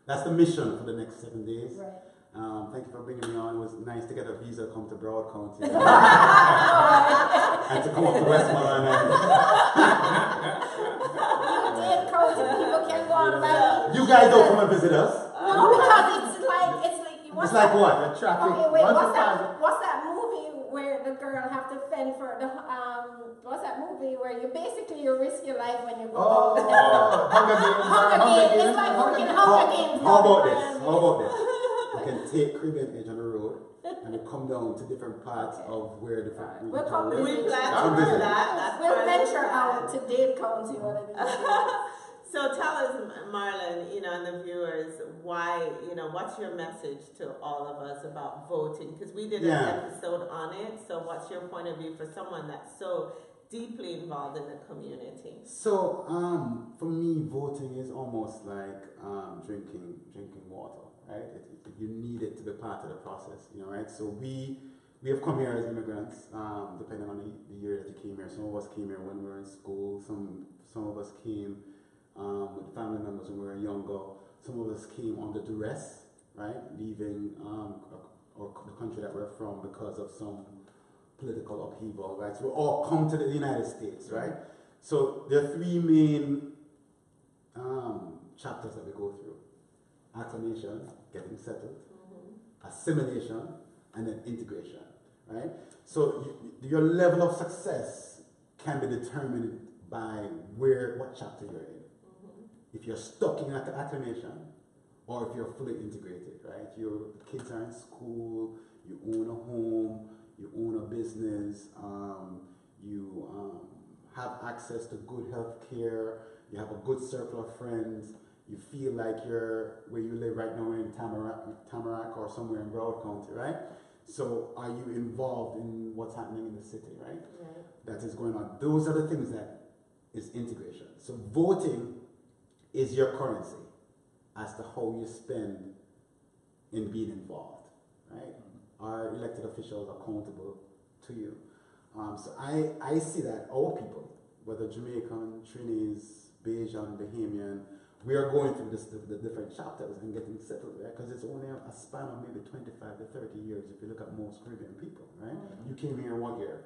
Speaker 5: that's the mission for the next 7 days.
Speaker 1: Right.
Speaker 5: Thank you for bringing me on. It was nice to get a visa to come to Broward County and to come up to Westmoreland.
Speaker 1: People can go on by.
Speaker 5: You guys don't come and visit us.
Speaker 1: No, because it's like
Speaker 5: It's like what?
Speaker 4: The traffic.
Speaker 1: Okay, wait. What's that movie where the girl have to fend for the What's that movie where you risk your life when you go?
Speaker 4: Hunger Games.
Speaker 1: Hunger Games. It's like working Hunger Games.
Speaker 5: How about this? You can take Caribbean Edge on the road and you come down to different parts of where the
Speaker 1: We'll come
Speaker 2: We
Speaker 1: visit.
Speaker 2: plan to do that.
Speaker 1: We'll venture out to Dade County.
Speaker 2: So tell us, Marlon, and the viewers, why, what's your message to all of us about voting? Because we did an episode on it. So what's your point of view for someone that's so deeply involved in the community?
Speaker 5: So, for me, voting is almost like drinking water, right? You need it to be part of the process, right? So we have come here as immigrants, depending on the year that you came here. Some of us came here when we were in school. Some of us came with family members when we were younger. Some of us came under duress, right? Leaving or the country that we're from because of some political upheaval, right? So we all come to the United States, right? So there are 3 main chapters that we go through: acclimation, getting settled, assimilation, and then integration, right? So your level of success can be determined by what chapter you're in. If you're stuck in acclimation, or if you're fully integrated, right? Your kids are in school, you own a home, you own a business, you have access to good health care, you have a good circle of friends, you feel like you're where you live right now in Tamarack or somewhere in Broward County, right? So are you involved in what's happening in the city, right? That is going on. Those are the things that is integration. So voting is your currency as to how you spend in being involved, right? Are elected officials accountable to you? So I see that our people, whether Jamaican, Trinidad, Bajan, Bahamian, we are going through the different chapters and getting settled, right? Because it's only a span of maybe 25 to 30 years if you look at most Caribbean people, right? You came here what year?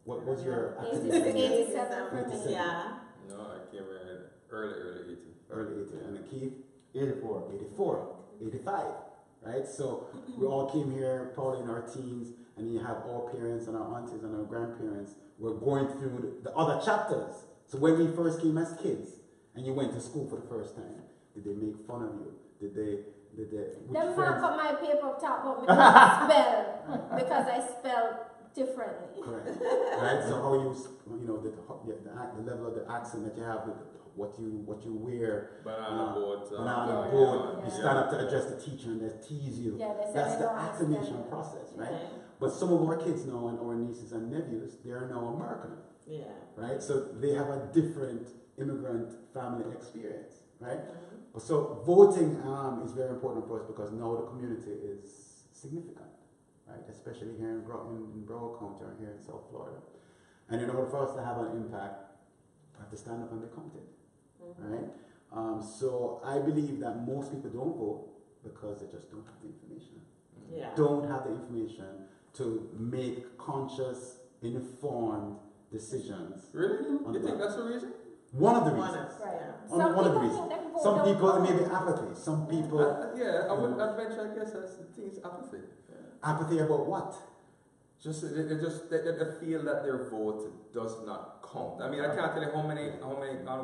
Speaker 5: What was your activity?
Speaker 1: 87.
Speaker 2: Yeah.
Speaker 3: No, I came in early 80.
Speaker 5: Early 80. And Keith?
Speaker 4: 84.
Speaker 5: 84, 85, right? So we all came here probably in our teens, and you have our parents and our aunties and our grandparents. We're going through the other chapters. So when we first came as kids, and you went to school for the first time, did they make fun of you? Did they?
Speaker 1: Them mark on my paper talk about me because I spelled differently.
Speaker 5: Correct. Right. So how the level of the accent that you have, what you wear,
Speaker 3: Banana boat.
Speaker 5: Banana boat. You stand up to address the teacher and they tease you.
Speaker 1: Yeah,
Speaker 5: That's the acclimation process, right? But some of our kids now and our nieces and nephews, they are now American.
Speaker 2: Yeah.
Speaker 5: Right. So they have a different immigrant family experience, right? So voting is very important for us because now the community is significant, right? Especially here in Broward County or here in South Florida. And in order for us to have an impact, we have to stand up and be counted, right? So I believe that most people don't vote because they just don't have the information. Don't have the information to make conscious, informed decisions.
Speaker 3: Really? You think that's the reason?
Speaker 5: One of the reasons.
Speaker 1: Right.
Speaker 5: One of the reasons. Some people it may be apathy. Some people.
Speaker 3: I would venture. I guess that's the thing. Is apathy.
Speaker 5: Apathy about what?
Speaker 3: Just they feel that their vote does not count. I mean, I can't tell you how many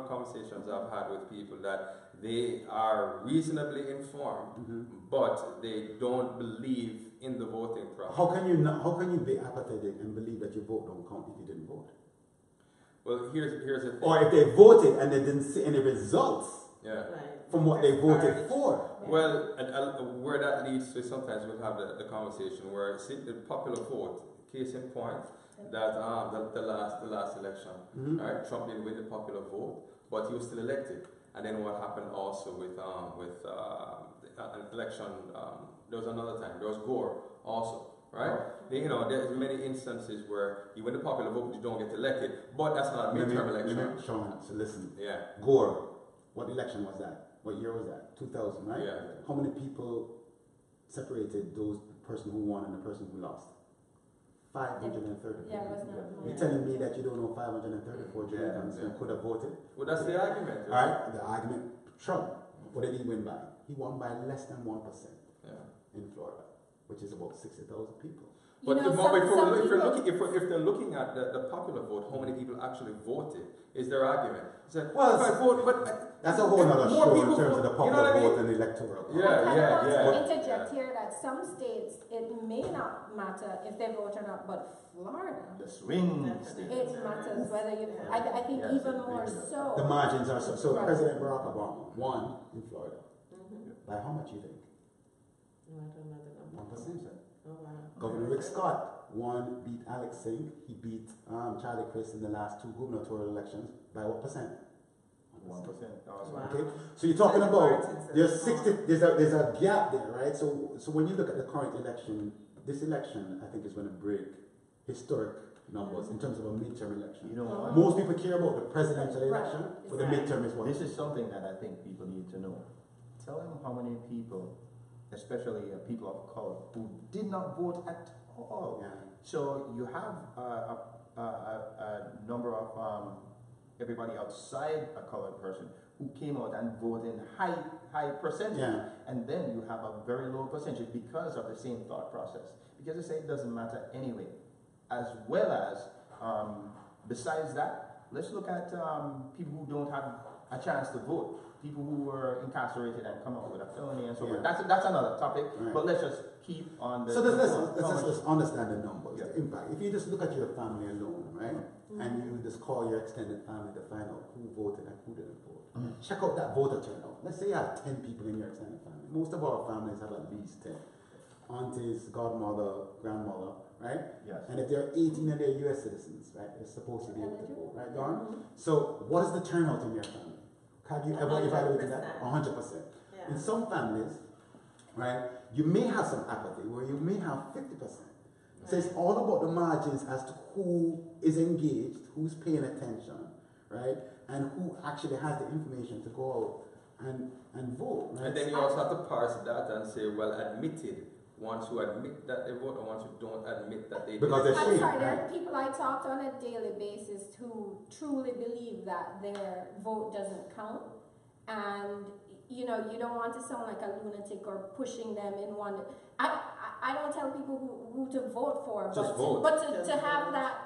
Speaker 3: conversations I've had with people that they are reasonably informed, but they don't believe in the voting process.
Speaker 5: How can you be apathetic and believe that your vote don't count if you didn't vote?
Speaker 3: Well, here's the thing.
Speaker 5: Or if they voted and they didn't see any results from what they voted for.
Speaker 3: Well, and where that leads to, sometimes we'll have the conversation where the popular vote, case in point, that the last election, right? Trump didn't win the popular vote, but he was still elected. And then what happened also with an election? There was another time. There was Gore also. Right? There's many instances where you win the popular vote, but you don't get elected. But that's not a midterm election.
Speaker 5: Sean, so listen.
Speaker 3: Yeah.
Speaker 5: Gore, what election was that? What year was that? 2000, right?
Speaker 3: Yeah.
Speaker 5: How many people separated the person who won and the person who lost? 530.
Speaker 1: Yeah, it was not.
Speaker 5: You're telling me that you don't know 534 Jamaicans who could have voted?
Speaker 3: Well, that's the argument.
Speaker 5: All right, the argument. Trump, what did he win by? He won by less than 1% in Florida, which is about 60,000 people.
Speaker 3: But if they're looking at the popular vote, how many people actually voted is their argument.
Speaker 5: That's a whole other show in terms of the popular vote and the electoral.
Speaker 1: To interject here that some states it may not matter if they vote or not, but Florida,
Speaker 4: the swing state,
Speaker 1: it matters whether you. I think even more so.
Speaker 5: The margins are so. Right. President Barack Obama won in Florida. By how much you think?
Speaker 2: No, I don't know the number.
Speaker 5: 1%, sir.
Speaker 2: Oh, wow.
Speaker 5: Governor Rick Scott beat Alex Singh. He beat Charlie Crist in the last two gubernatorial elections by what percent?
Speaker 4: 1%.
Speaker 2: Wow.
Speaker 5: Okay, so you're talking about there's a gap there, right? So when you look at the current election, this election I think is going to break historic numbers in terms of a midterm election. Most people care about the presidential election, but the midterm is what?
Speaker 4: This is something that I think people need to know. Tell them how many people, especially people of color, who did not vote at all.
Speaker 5: Yeah.
Speaker 4: So you have a number of everybody outside a colored person who came out and voted in high percentage, and then you have a very low percentage because of the same thought process. Because they say it doesn't matter anyway, as well as Besides that, let's look at people who don't have a chance to vote. People who were incarcerated and come up with a felony and so forth. That's another topic, but let's just keep on the...
Speaker 5: So let's understand the numbers,
Speaker 4: Yeah.
Speaker 5: the impact. If you just look at your family alone, right, and you just call your extended family to find out who voted and who didn't vote, check out that voter turnout. Let's say you have 10 people in your extended family. Most of our families have at least 10. Aunties, godmother, grandmother, right?
Speaker 4: Yes.
Speaker 5: And if they're 18 and they're US citizens, right, they're supposed to be able to vote, right, Dawn? So what is the turnout in your family? Have you ever evaluated that? 100%.
Speaker 2: Yeah.
Speaker 5: In some families, right, you may have some apathy where you may have 50%. So it's all about the margins as to who is engaged, who's paying attention, right, and who actually has the information to go out and vote. Right?
Speaker 3: And then you also have to parse that and say, well, admitted. Ones who admit that they vote and ones who don't admit that they
Speaker 5: Because
Speaker 3: did.
Speaker 5: they're
Speaker 1: I'm
Speaker 5: shame,
Speaker 1: sorry, there
Speaker 5: right?
Speaker 1: are people I talk to on a daily basis who truly believe that their vote doesn't count. And, you know, you don't want to sound like a lunatic or pushing them in one. I don't tell people who to vote for,
Speaker 3: Just vote.
Speaker 1: but to have that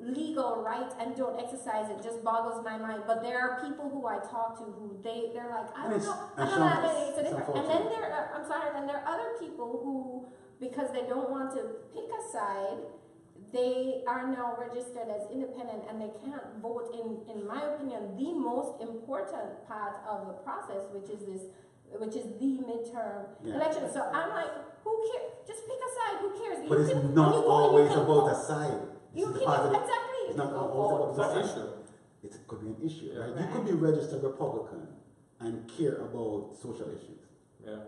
Speaker 1: legal right and don't exercise it just boggles my mind. But there are people who I talk to who they're like, I don't know, it's a different. And then there are other people who, because they don't want to pick a side, they are now registered as independent and they can't vote in my opinion, the most important part of the process, which is the midterm election. So I'm like, who cares? Just pick a side, who cares?
Speaker 5: But it's not always about a side.
Speaker 1: Exactly.
Speaker 5: It's not always about a
Speaker 3: It's
Speaker 5: side.
Speaker 3: an issue.
Speaker 5: It could be an issue,
Speaker 3: Yeah.
Speaker 5: right? You could be registered Republican and care about social issues,
Speaker 3: Yeah.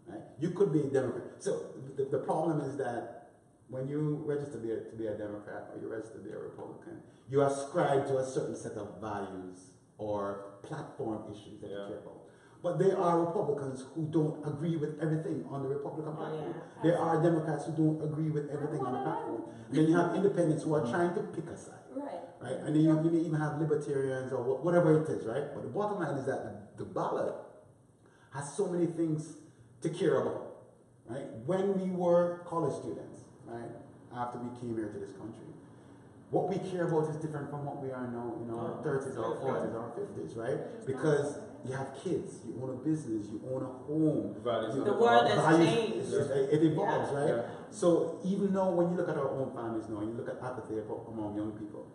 Speaker 5: right? You could be a Democrat. So the problem is that when you register to be a Democrat or you register to be a Republican, you ascribe to a certain set of values or platform issues that you care about. But there are Republicans who don't agree with everything on the Republican platform. There are Democrats who don't agree with everything on the platform. Then you have independents who are trying to pick a side. Right? And then you may even have libertarians or whatever it is, right? But the bottom line is that the ballot has so many things to care about, right? When we were college students, right, after we came here to this country, what we care about is different from what we are now in our 30s or 40s or 50s, right? Because you have kids, you own a business, you own a home.
Speaker 2: The world has changed.
Speaker 5: It evolves, right? Yeah. So even though when you look at our own families now, you look at apathy among young people,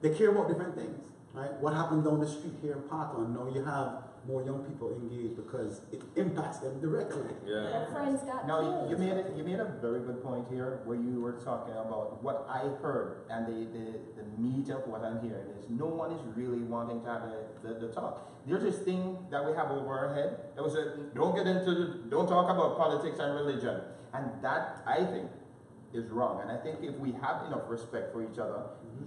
Speaker 5: they care about different things, right? What happened down the street here in Parkland, now you have more young people engaged because it impacts them directly.
Speaker 1: Their friends got
Speaker 4: Now,
Speaker 1: killed.
Speaker 4: you made a very good point here where you were talking about what I heard, and the meat of what I'm hearing is no one is really wanting to have the talk. There's this thing that we have over our head that was don't talk about politics and religion, and that I think is wrong. And I think if we have enough respect for each other,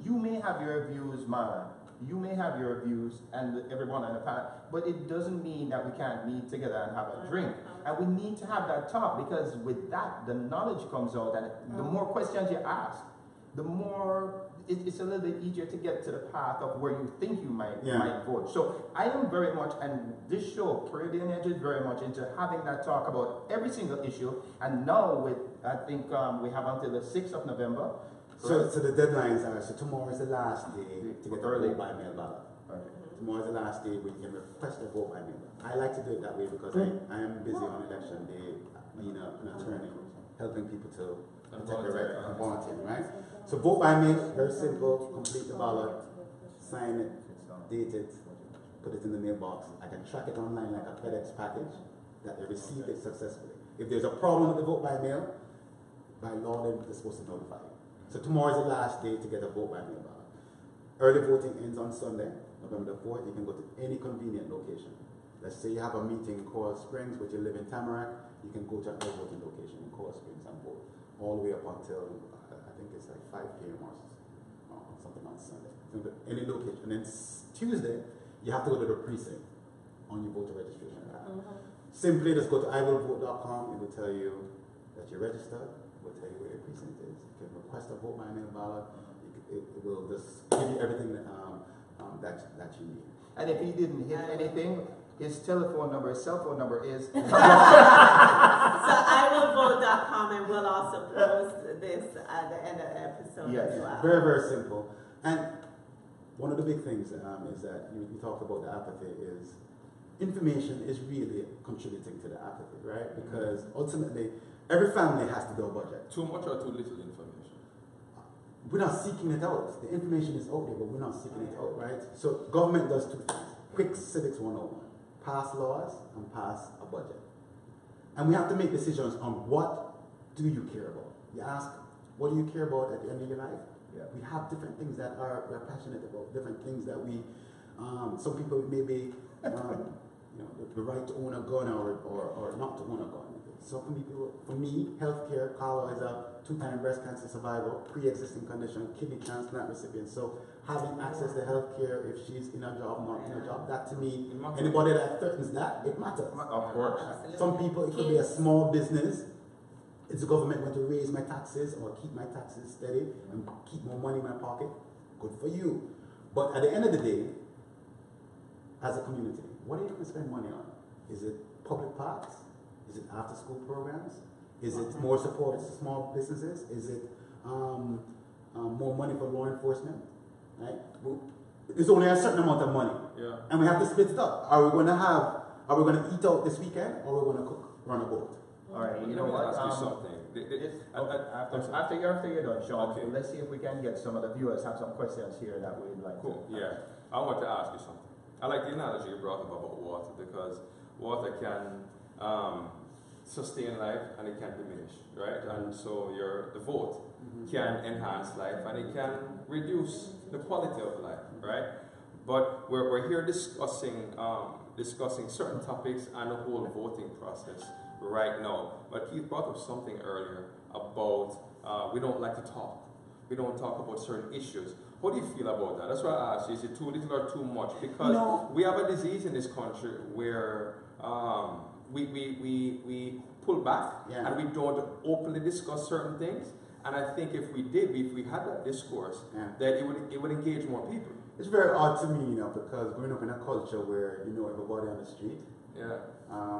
Speaker 4: you may have your views, Marlon. You may have your views and everyone on the panel, but it doesn't mean that we can't meet together and have a drink. And we need to have that talk because with that, the knowledge comes out and the more questions you ask, the more it's a little bit easier to get to the path of where you think you might vote. So I am very much, and this show, Caribbean Edge, is very much into having that talk about every single issue. And now I think we have until the 6th of November.
Speaker 5: So the deadlines are, so tomorrow is the last day to get a vote by mail ballot. Tomorrow is the last day where you can request a vote by mail. I like to do it that way because I am busy on election day, being an attorney, helping people to protect their right and volunteering, right? So vote by mail, very simple, complete the ballot, sign it, date it, put it in the mailbox. I can track it online like a FedEx package that they received it successfully. If there's a problem with the vote by mail, by law they're supposed to notify you. So tomorrow is the last day to get a vote by mail ballot. Early voting ends on Sunday, November the 4th. You can go to any convenient location. Let's say you have a meeting in Coral Springs, but you live in Tamarack, you can go to an early voting location in Coral Springs and vote all the way up until, I think it's like 5 p.m. or something on Sunday. So any location. And then Tuesday, you have to go to the precinct on your voter registration card. Simply just go to iwillvote.com. It will tell you that you're registered. It will tell you where your precinct is. You can request a vote by mail ballot. It will just give you everything that you need.
Speaker 4: And if he didn't hit anything, his telephone number, his cell phone number is.
Speaker 2: So iwillvote.com, and we'll also post this at the end of the episode as well.
Speaker 5: Very, very simple. And one of the big things is that you talked about the apathy is information is really contributing to the apathy, right? Because ultimately, every family has to do a budget.
Speaker 3: Too much or too little information?
Speaker 5: We're not seeking it out. The information is out there, but we're not seeking it out, right? So government does two things. Quick civics 101. Pass laws and pass a budget. And we have to make decisions on what do you care about. You ask, what do you care about at the end of your life?
Speaker 4: Yeah.
Speaker 5: We have different things that we're passionate about, different things that we, some people may be, the right to own a gun or not to own a gun. So for me, healthcare, Carla is a 2-time breast cancer survivor, pre-existing condition, kidney transplant recipient. So having access to healthcare if she's in a job, not in a job, that to me, anybody that threatens that, it matters.
Speaker 4: Of course.
Speaker 5: Some people, it could be a small business. Is the government going to raise my taxes or keep my taxes steady and keep more money in my pocket? Good for you. But at the end of the day, as a community, what are you going to spend money on? Is it public parks? Is it after-school programs? Is it more support to small businesses? Is it more money for law enforcement? Right? There's only a certain amount of money, and we have to split it up. Are we going to eat out this weekend, or are we going to run a boat?
Speaker 4: All right, you
Speaker 3: Let
Speaker 4: know
Speaker 3: me
Speaker 4: what?
Speaker 3: ask you something.
Speaker 4: After you're done, Sean,
Speaker 3: Okay.
Speaker 4: let's see if we can get some of the viewers have some questions here that we'd like
Speaker 3: Cool.
Speaker 4: to.
Speaker 3: Yeah. I want to ask you something. I like the analogy you brought up about water, because water can sustain life and it can diminish, right? And so the vote can enhance life and it can reduce the quality of life, right? But we're here discussing certain topics and the whole voting process right now. But Keith brought up something earlier about we don't like to talk. We don't talk about certain issues. How do you feel about that? That's why I asked you, is it too little or too much? Because we have a disease in this country where we pull back and we don't openly discuss certain things. And I think if we had that discourse, then it would engage more people.
Speaker 5: It's very odd to me, because growing up in a culture where you know everybody on the street,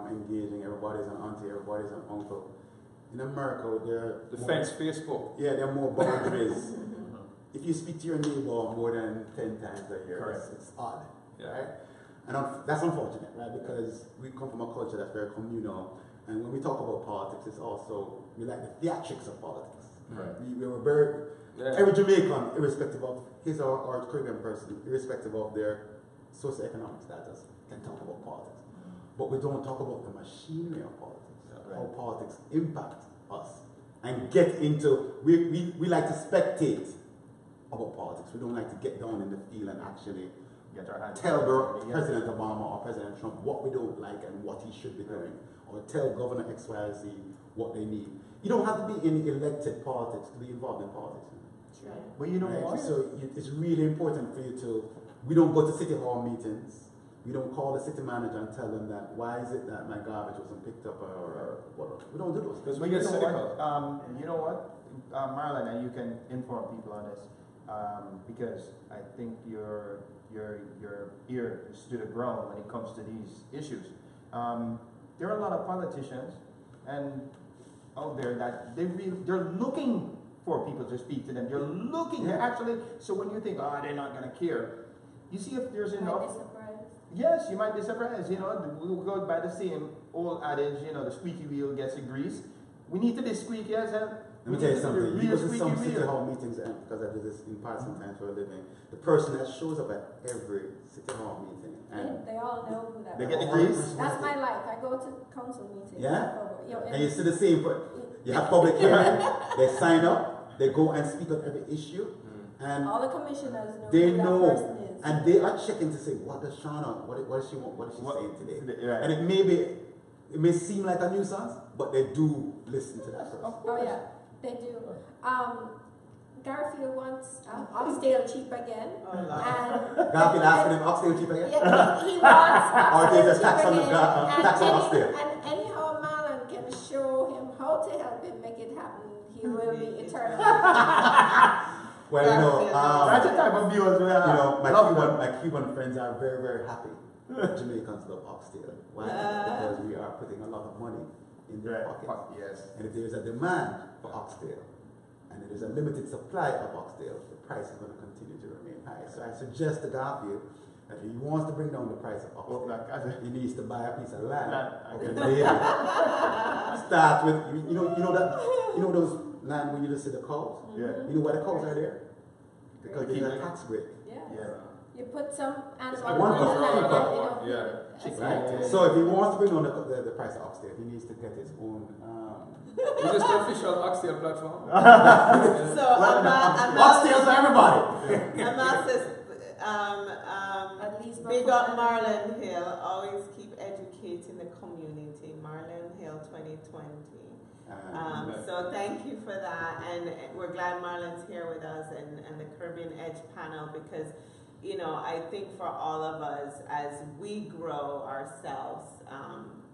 Speaker 5: engaging, everybody's an auntie, everybody's an uncle. In America,
Speaker 3: Facebook.
Speaker 5: Yeah, there are more boundaries. If you speak to your neighbor more than 10 times a year, it's odd, right? And that's unfortunate, right? Because we come from a culture that's very communal, and when we talk about politics, it's also we like the theatrics of politics.
Speaker 4: Right.
Speaker 5: We were very every Jamaican, irrespective of his or Caribbean person, irrespective of their socioeconomic status, can talk about politics. But we don't talk about the machinery of politics, how politics impact us, and get into. We like to spectate about politics. We don't like to get down in the field and actually tell President Obama or President Trump what we don't like and what he should be doing, or tell Governor X, Y, or Z what they need. You don't have to be in elected politics to be involved in politics.
Speaker 1: That's right.
Speaker 4: Well, you know what?
Speaker 5: So it's really important for you to. We don't go to city hall meetings. We don't call the city manager and tell them that why is it that my garbage wasn't picked up or whatever. We don't do those things.
Speaker 3: Because we get cynical.
Speaker 4: You know what, Marlon, and you can inform people on this, because I think your ear is to the ground when it comes to these issues. There are a lot of politicians and out there that they're looking for people to speak to them. They're looking. They're actually. So when you think, they're not going to care, you see if there's enough. Yes, you might be surprised. We'll go by the same old adage. The squeaky wheel gets the grease. We need to be squeaky as hell.
Speaker 5: Let me tell you something. You go to some city hall meetings, and because I do this in part sometimes for a living, the person that shows up at every city hall meeting, and
Speaker 1: they all know who that
Speaker 5: they
Speaker 1: is.
Speaker 5: get the grease.
Speaker 1: That's my life. I go to council meetings.
Speaker 5: And you see the same. You have public hearing. They sign up. They go and speak on every issue, and
Speaker 1: all the commissioners know
Speaker 5: they
Speaker 1: who that
Speaker 5: know.
Speaker 1: person is.
Speaker 5: And they are checking to say, what does Shauna, what does she want, what is she saying today?
Speaker 4: Right.
Speaker 5: And it may seem like a nuisance, but they do listen to that person.
Speaker 1: Oh yeah, they do. Garfield wants oxtail cheap again.
Speaker 5: Garfield asking him oxtail cheap again?
Speaker 1: Yeah, he wants
Speaker 5: or there's a tax on
Speaker 1: again.
Speaker 5: tax on oxtail.
Speaker 1: And anyhow Marlon can show him how to help him make it happen, he will be eternally.
Speaker 5: Well,
Speaker 4: that's the type of viewers we have.
Speaker 5: My Cuban friends are very, very happy Jamaicans love oxtail. Why? Because we are putting a lot of money in their pocket.
Speaker 4: Yes.
Speaker 5: And if there is a demand for oxtail, and there is a limited supply of oxtail, the price is going to continue to remain high. So I suggest to Garfield that if he wants to bring down the price of oxtail, he needs to buy a piece of land. Okay. Start with you know those land where you just see the cows.
Speaker 4: Yeah.
Speaker 5: You know why the cows are there? Because there's a tax break.
Speaker 1: Yeah. You put some animals
Speaker 5: One
Speaker 1: on the land,
Speaker 5: Right. So if he wants to bring down the price of oxtail, he needs to get his own.
Speaker 3: Is this the official oxtail platform?
Speaker 2: So
Speaker 5: oxtail for everybody.
Speaker 2: Amal says,
Speaker 1: at least
Speaker 2: big up Marlon Hill. Always keep educating the community. Marlon Hill 2020. So thank you for that, and we're glad Marlon's here with us and the Caribbean Edge panel, because I think for all of us, as we grow ourselves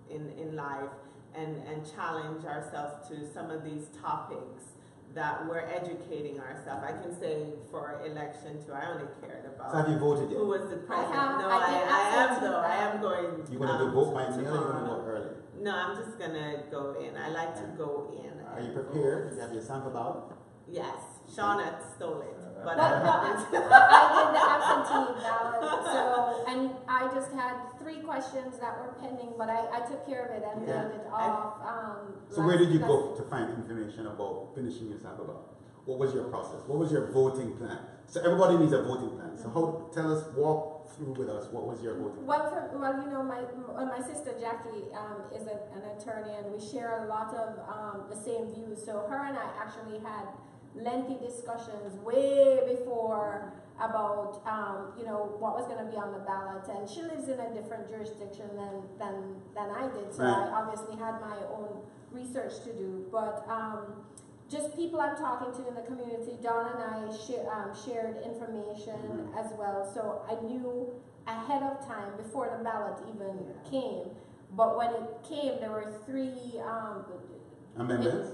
Speaker 2: in life and challenge ourselves to some of these topics, that we're educating ourselves. I can say for election too, I only cared about
Speaker 5: So have you voted yet?
Speaker 2: who was the president. I am going.
Speaker 5: You going to vote by mail or you going to vote early?
Speaker 2: No, I'm just going to go in. I like to go in.
Speaker 5: Are you prepared? You have your sample ballot?
Speaker 2: Yes. Shauna stole it. But
Speaker 1: I did the absentee ballot, and I just had 3 questions that were pending, but I took care of it and filled it off.
Speaker 5: So where did you go to find information about finishing your sample ballot? What was your process? What was your voting plan? So everybody needs a voting plan. So walk through with us. What was your voting plan?
Speaker 1: My sister Jackie is an attorney, and we share a lot of the same views. So her and I actually had lengthy discussions way before about what was going to be on the ballot, and she lives in a different jurisdiction than I did, so I obviously had my own research to do, but just people I'm talking to in the community, Don and I shared information as well, so I knew ahead of time before the ballot even came. But when it came, there were 3
Speaker 5: amendments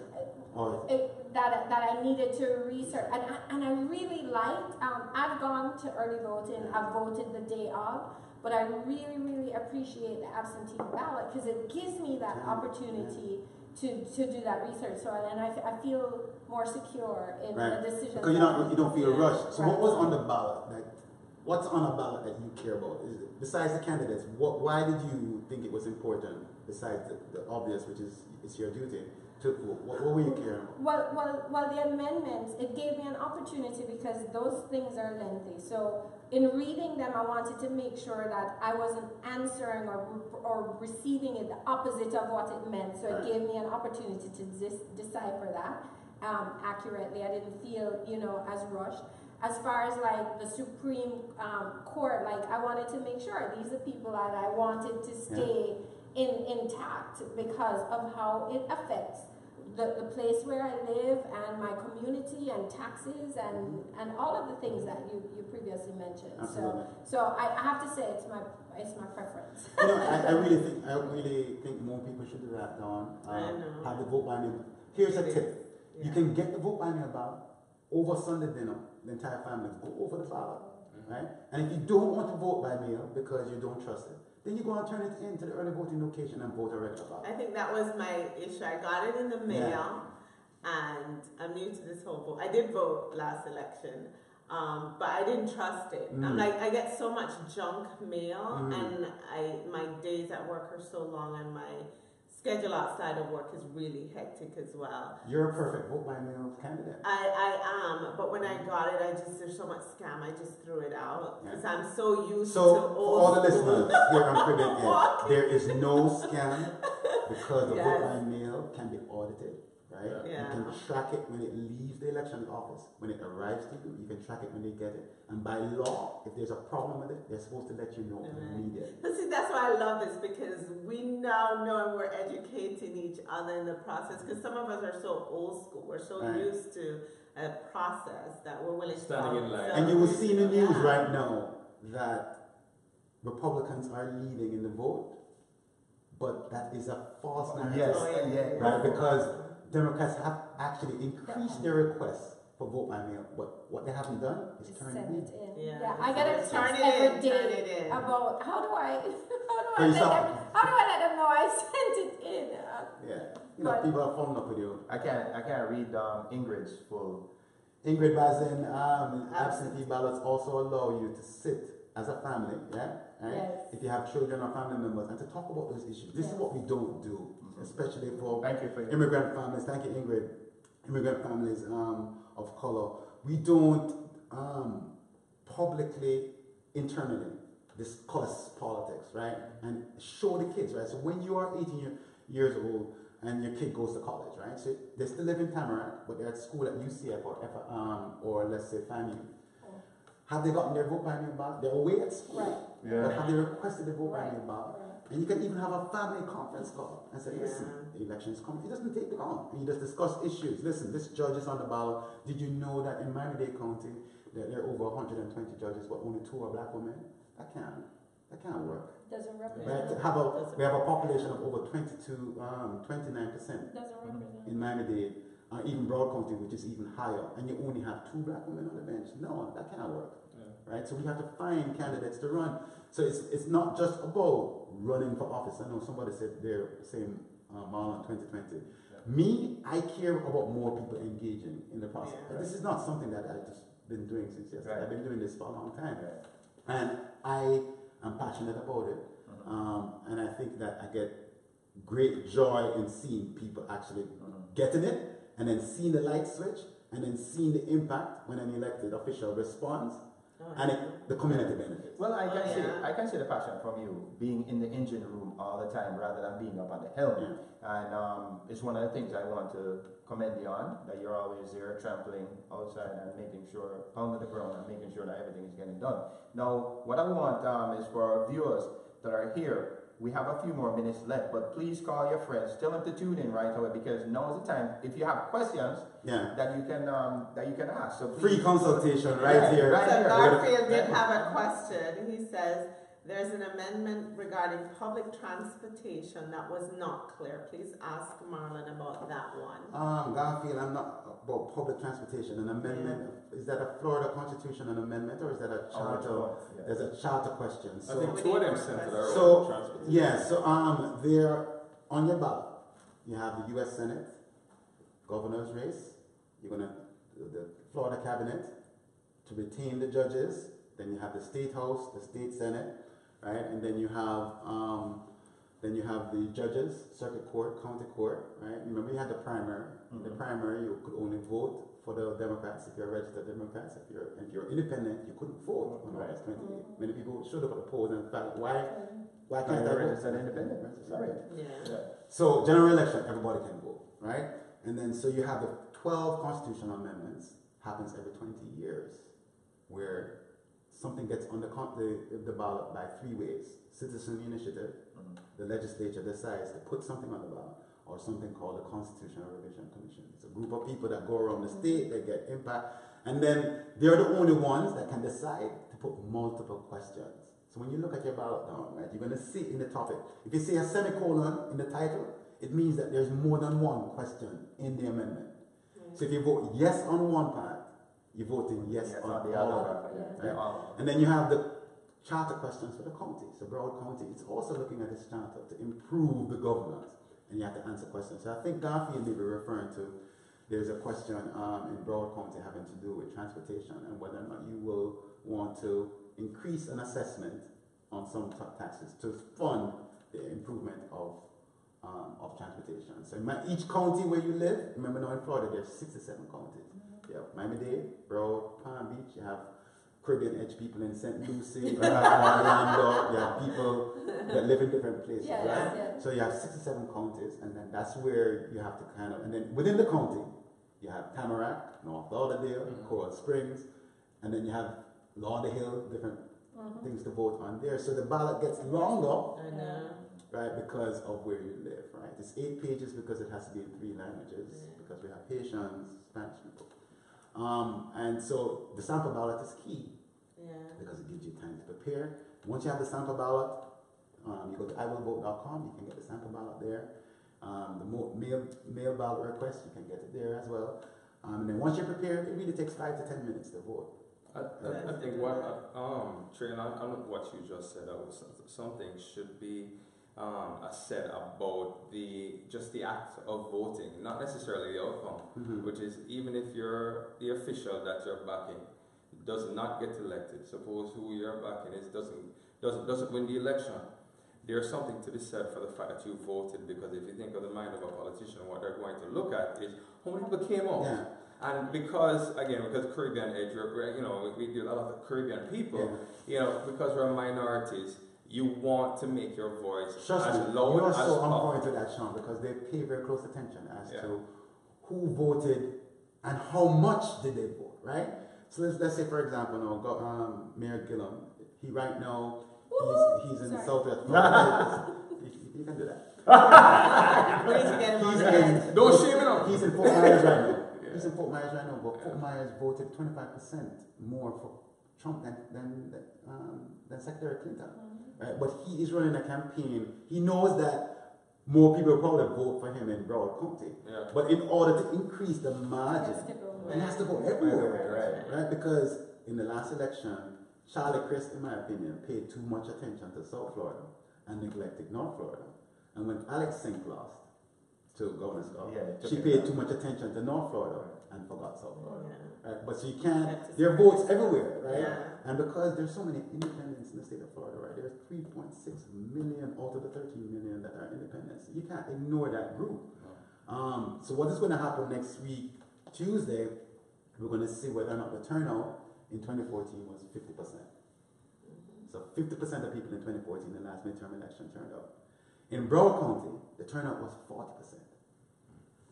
Speaker 1: that I needed to research, and I really liked. I've gone to early voting. I've voted the day of, but I really, really appreciate the absentee ballot because it gives me that opportunity to do that research. So and I feel more secure in the decision.
Speaker 5: Because you don't feel rushed. So what was on the ballot? Like, what's on a ballot that you care about? Besides the candidates, why did you think it was important? Besides the obvious, which is it's your duty. What were you caring about?
Speaker 1: Well, the amendments, it gave me an opportunity because those things are lengthy. So in reading them, I wanted to make sure that I wasn't answering or receiving it the opposite of what it meant. So it gave me an opportunity to decipher that accurately. I didn't feel, as rushed. As far as like the Supreme Court, like I wanted to make sure these are people that I wanted to stay intact because of how it affects the place where I live and my community and taxes and all of the things that you previously mentioned.
Speaker 5: Absolutely.
Speaker 1: So I have to say it's my preference.
Speaker 5: I really think more people should do that, Dawn. Have the vote by mail. Here's a tip. Yeah. You can get the vote by mail ballot over Sunday dinner. The entire family go over the ballot, right? And if you don't want to vote by mail because you don't trust it, then you go and turn it into the early voting location and vote a regular ballot.
Speaker 2: I think that was my issue. I got it in the mail, and I'm new to this whole vote. I did vote last election, but I didn't trust it. I'm like, I get so much junk mail, and my days at work are so long, and my schedule outside of work is really hectic as well.
Speaker 5: You're a perfect vote by mail candidate.
Speaker 2: I am, but when I got it, there's so much scam, I just threw it out because I'm so used to old.
Speaker 5: For all the listeners here on Caribbean Edge, there is no scam because the vote by mail can be audited, right?
Speaker 2: Yeah.
Speaker 5: You can track it when it leaves the election office. When it arrives to you, you can track it when they get it. And by law, if there's a problem with it, they're supposed to let you know immediately.
Speaker 2: But see, that's why I love this, because we now know and we're educating each other in the process, because some of us are so old school, we're so used to a process that we're willing to
Speaker 3: standing in line.
Speaker 5: And you will see in the news right now that Republicans are leading in the vote, but that is a false narrative.
Speaker 4: Yes,
Speaker 5: Right? Because Democrats have actually increased their requests for vote by mail. But what they haven't done is turn it in.
Speaker 1: Yeah, I get a text every day about how do I let them know I sent it in.
Speaker 5: People are following up with you.
Speaker 4: I can't read Ingrid's full.
Speaker 5: Ingrid Bazin, absentee ballots also allow you to sit as a family, right?
Speaker 1: Yes.
Speaker 5: If you have children or family members, and to talk about those issues. This is what we don't do, especially for immigrant families. Thank you, Ingrid. Immigrant families of color. We don't publicly, internally discuss politics, right? And show the kids, right? So when you are 18 years old and your kid goes to college, right? So they still live in Tamarack, but they're at school at UCF or let's say FAMU. Have they gotten their vote by mail ballot? They're away at school.
Speaker 1: Right.
Speaker 4: Yeah.
Speaker 5: But have they requested the vote by mail ballot?
Speaker 1: Right.
Speaker 5: And you can even have a family conference call and say, listen, the election's coming. It doesn't take long. And you just discuss issues. Listen, this judge is on the ballot. Did you know that in Miami-Dade County, that there are over 120 judges, but only 2 are black women? That can't work.
Speaker 1: Doesn't represent.
Speaker 5: We have a population of over 29%
Speaker 1: Doesn't represent.
Speaker 5: in Miami-Dade, even Broad County, which is even higher, and you only have 2 black women on the bench. No, that can't work. Right? So we have to find candidates to run. So it's not just about running for office. I know somebody said they're saying Marlon 2020. Me, I care about more people engaging in the process. This is not something that I've just been doing since yesterday. I've been doing this for a long time. And I am passionate about it. And I think that I get great joy in seeing people actually getting it, and then seeing the light switch, and then seeing the impact when an elected official responds, and the community benefits.
Speaker 4: Well, I can see the passion from you being in the engine room all the time rather than being up on the helm. And it's one of the things I want to commend you on, that you're always there trampling outside and making sure, pounding the ground and making sure that everything is getting done. Now, what I want is for our viewers that are here, we have a few more minutes left, but please call your friends. Tell them to tune in right away, because now is the time. If you have questions, that you can ask. So please,
Speaker 5: free consultation right here.
Speaker 2: So Garfield did have a question. He says, there's an amendment regarding public transportation that was not clear. Please ask Marlon about that one.
Speaker 5: Garfield, I'm not about public transportation. An amendment, is that a Florida Constitution an amendment, or is that a charter? There's a charter question. So,
Speaker 3: I think 2 of them sent it out.
Speaker 5: So they're on your ballot. You have the U.S. Senate, governor's race. You're gonna the Florida cabinet to retain the judges. Then you have the state house, the state senate, right? And then you have the judges, circuit court, county court, right? Remember you had the primary. In the primary, you could only vote for the Democrats if you're registered Democrats. If you're independent, you couldn't vote on August 28th. Many people showed up at the polls and thought, why can't I register independent? Sorry. So general election, everybody can vote, right? And then so you have the 12 constitutional amendments happens every 20 years, where something gets on the ballot by 3 ways. Citizen initiative, the legislature decides to put something on the ballot, or something called the Constitutional Revision Commission. It's a group of people that go around the state, they get impact, and then they're the only ones that can decide to put multiple questions. So when you look at your ballot now, right, you're going to see in the topic, if you see a semicolon in the title, it means that there's more than one question in the amendment. So if you vote yes on one part, you're voting yes on the other. Right? And then you have the charter questions for the county. So Broward County, it's also looking at this charter to improve the governance, and you have to answer questions. So I think Garfield may be referring to, there's a question in Broward County having to do with transportation and whether or not you will want to increase an assessment on some taxes to fund the improvement of transportation. So in each county where you live, remember now in Florida there's 67 counties. You have Miami-Dade, Broward, Palm Beach, you have Caribbean edge people in St. Lucie, you have Orlando, you have people that live in different places, right? So you have 67 counties, and then that's where you have to kind of, and then within the county, you have Tamarack, North Lauderdale, Coral Springs, and then you have Lauderdale, different things to vote on there. So the ballot gets longer, right, because of where you live, right? It's 8 pages because it has to be in 3 languages, because we have Haitians, Spanish people. And so the sample ballot is key, because it gives you time to prepare. Once you have the sample ballot, you go to iwillvote.com, you can get the sample ballot there. The mail ballot request, you can get it there as well. And then once you're prepared, it really takes 5 to 10 minutes to vote.
Speaker 3: I think what Trey, and what you just said, something should be said about just the act of voting, not necessarily the outcome, which is even if the official that you're backing does not get elected, suppose who you're backing doesn't win the election, there's something to be said for the fact that you voted, because if you think of the mind of a politician, what they're going to look at is how many people came out.
Speaker 5: Yeah.
Speaker 3: And because Caribbean Edge, we deal a lot of Caribbean people, because we're minorities, you want to make your voice as loud as possible.
Speaker 5: You are so on point with that, Sean, because they pay very close attention as to who voted and how much did they vote, right? So let's say, for example, Mayor Gillum, he right now, he's in Southwest Florida. You can do that.
Speaker 3: Don't shame it up.
Speaker 5: He's in Fort Myers right now. He's in Fort Myers right now, but Fort Myers voted 25% more for Trump than Secretary Clinton. Right? But he is running a campaign. He knows that more people will probably vote for him in Broward County. Yeah. But in order to increase the margin, he has to go everywhere. Right? Because in the last election, Charlie Crist, in my opinion, paid too much attention to South Florida and neglected North Florida. And when Alex Sink lost to Governor Scott, she paid too much attention to North Florida and forgot South Florida. Right? But so you can't, there are votes everywhere, right? Yeah. And because there's so many independents in the state of Florida, right? There's 3.6 million out of the 13 million that are independents. You can't ignore that group. So what is going to happen next week, Tuesday, we're going to see whether or not the turnout in 2014 was 50%. So 50% of people in 2014, the last midterm election, turned out. In Broward County, the turnout was 40%.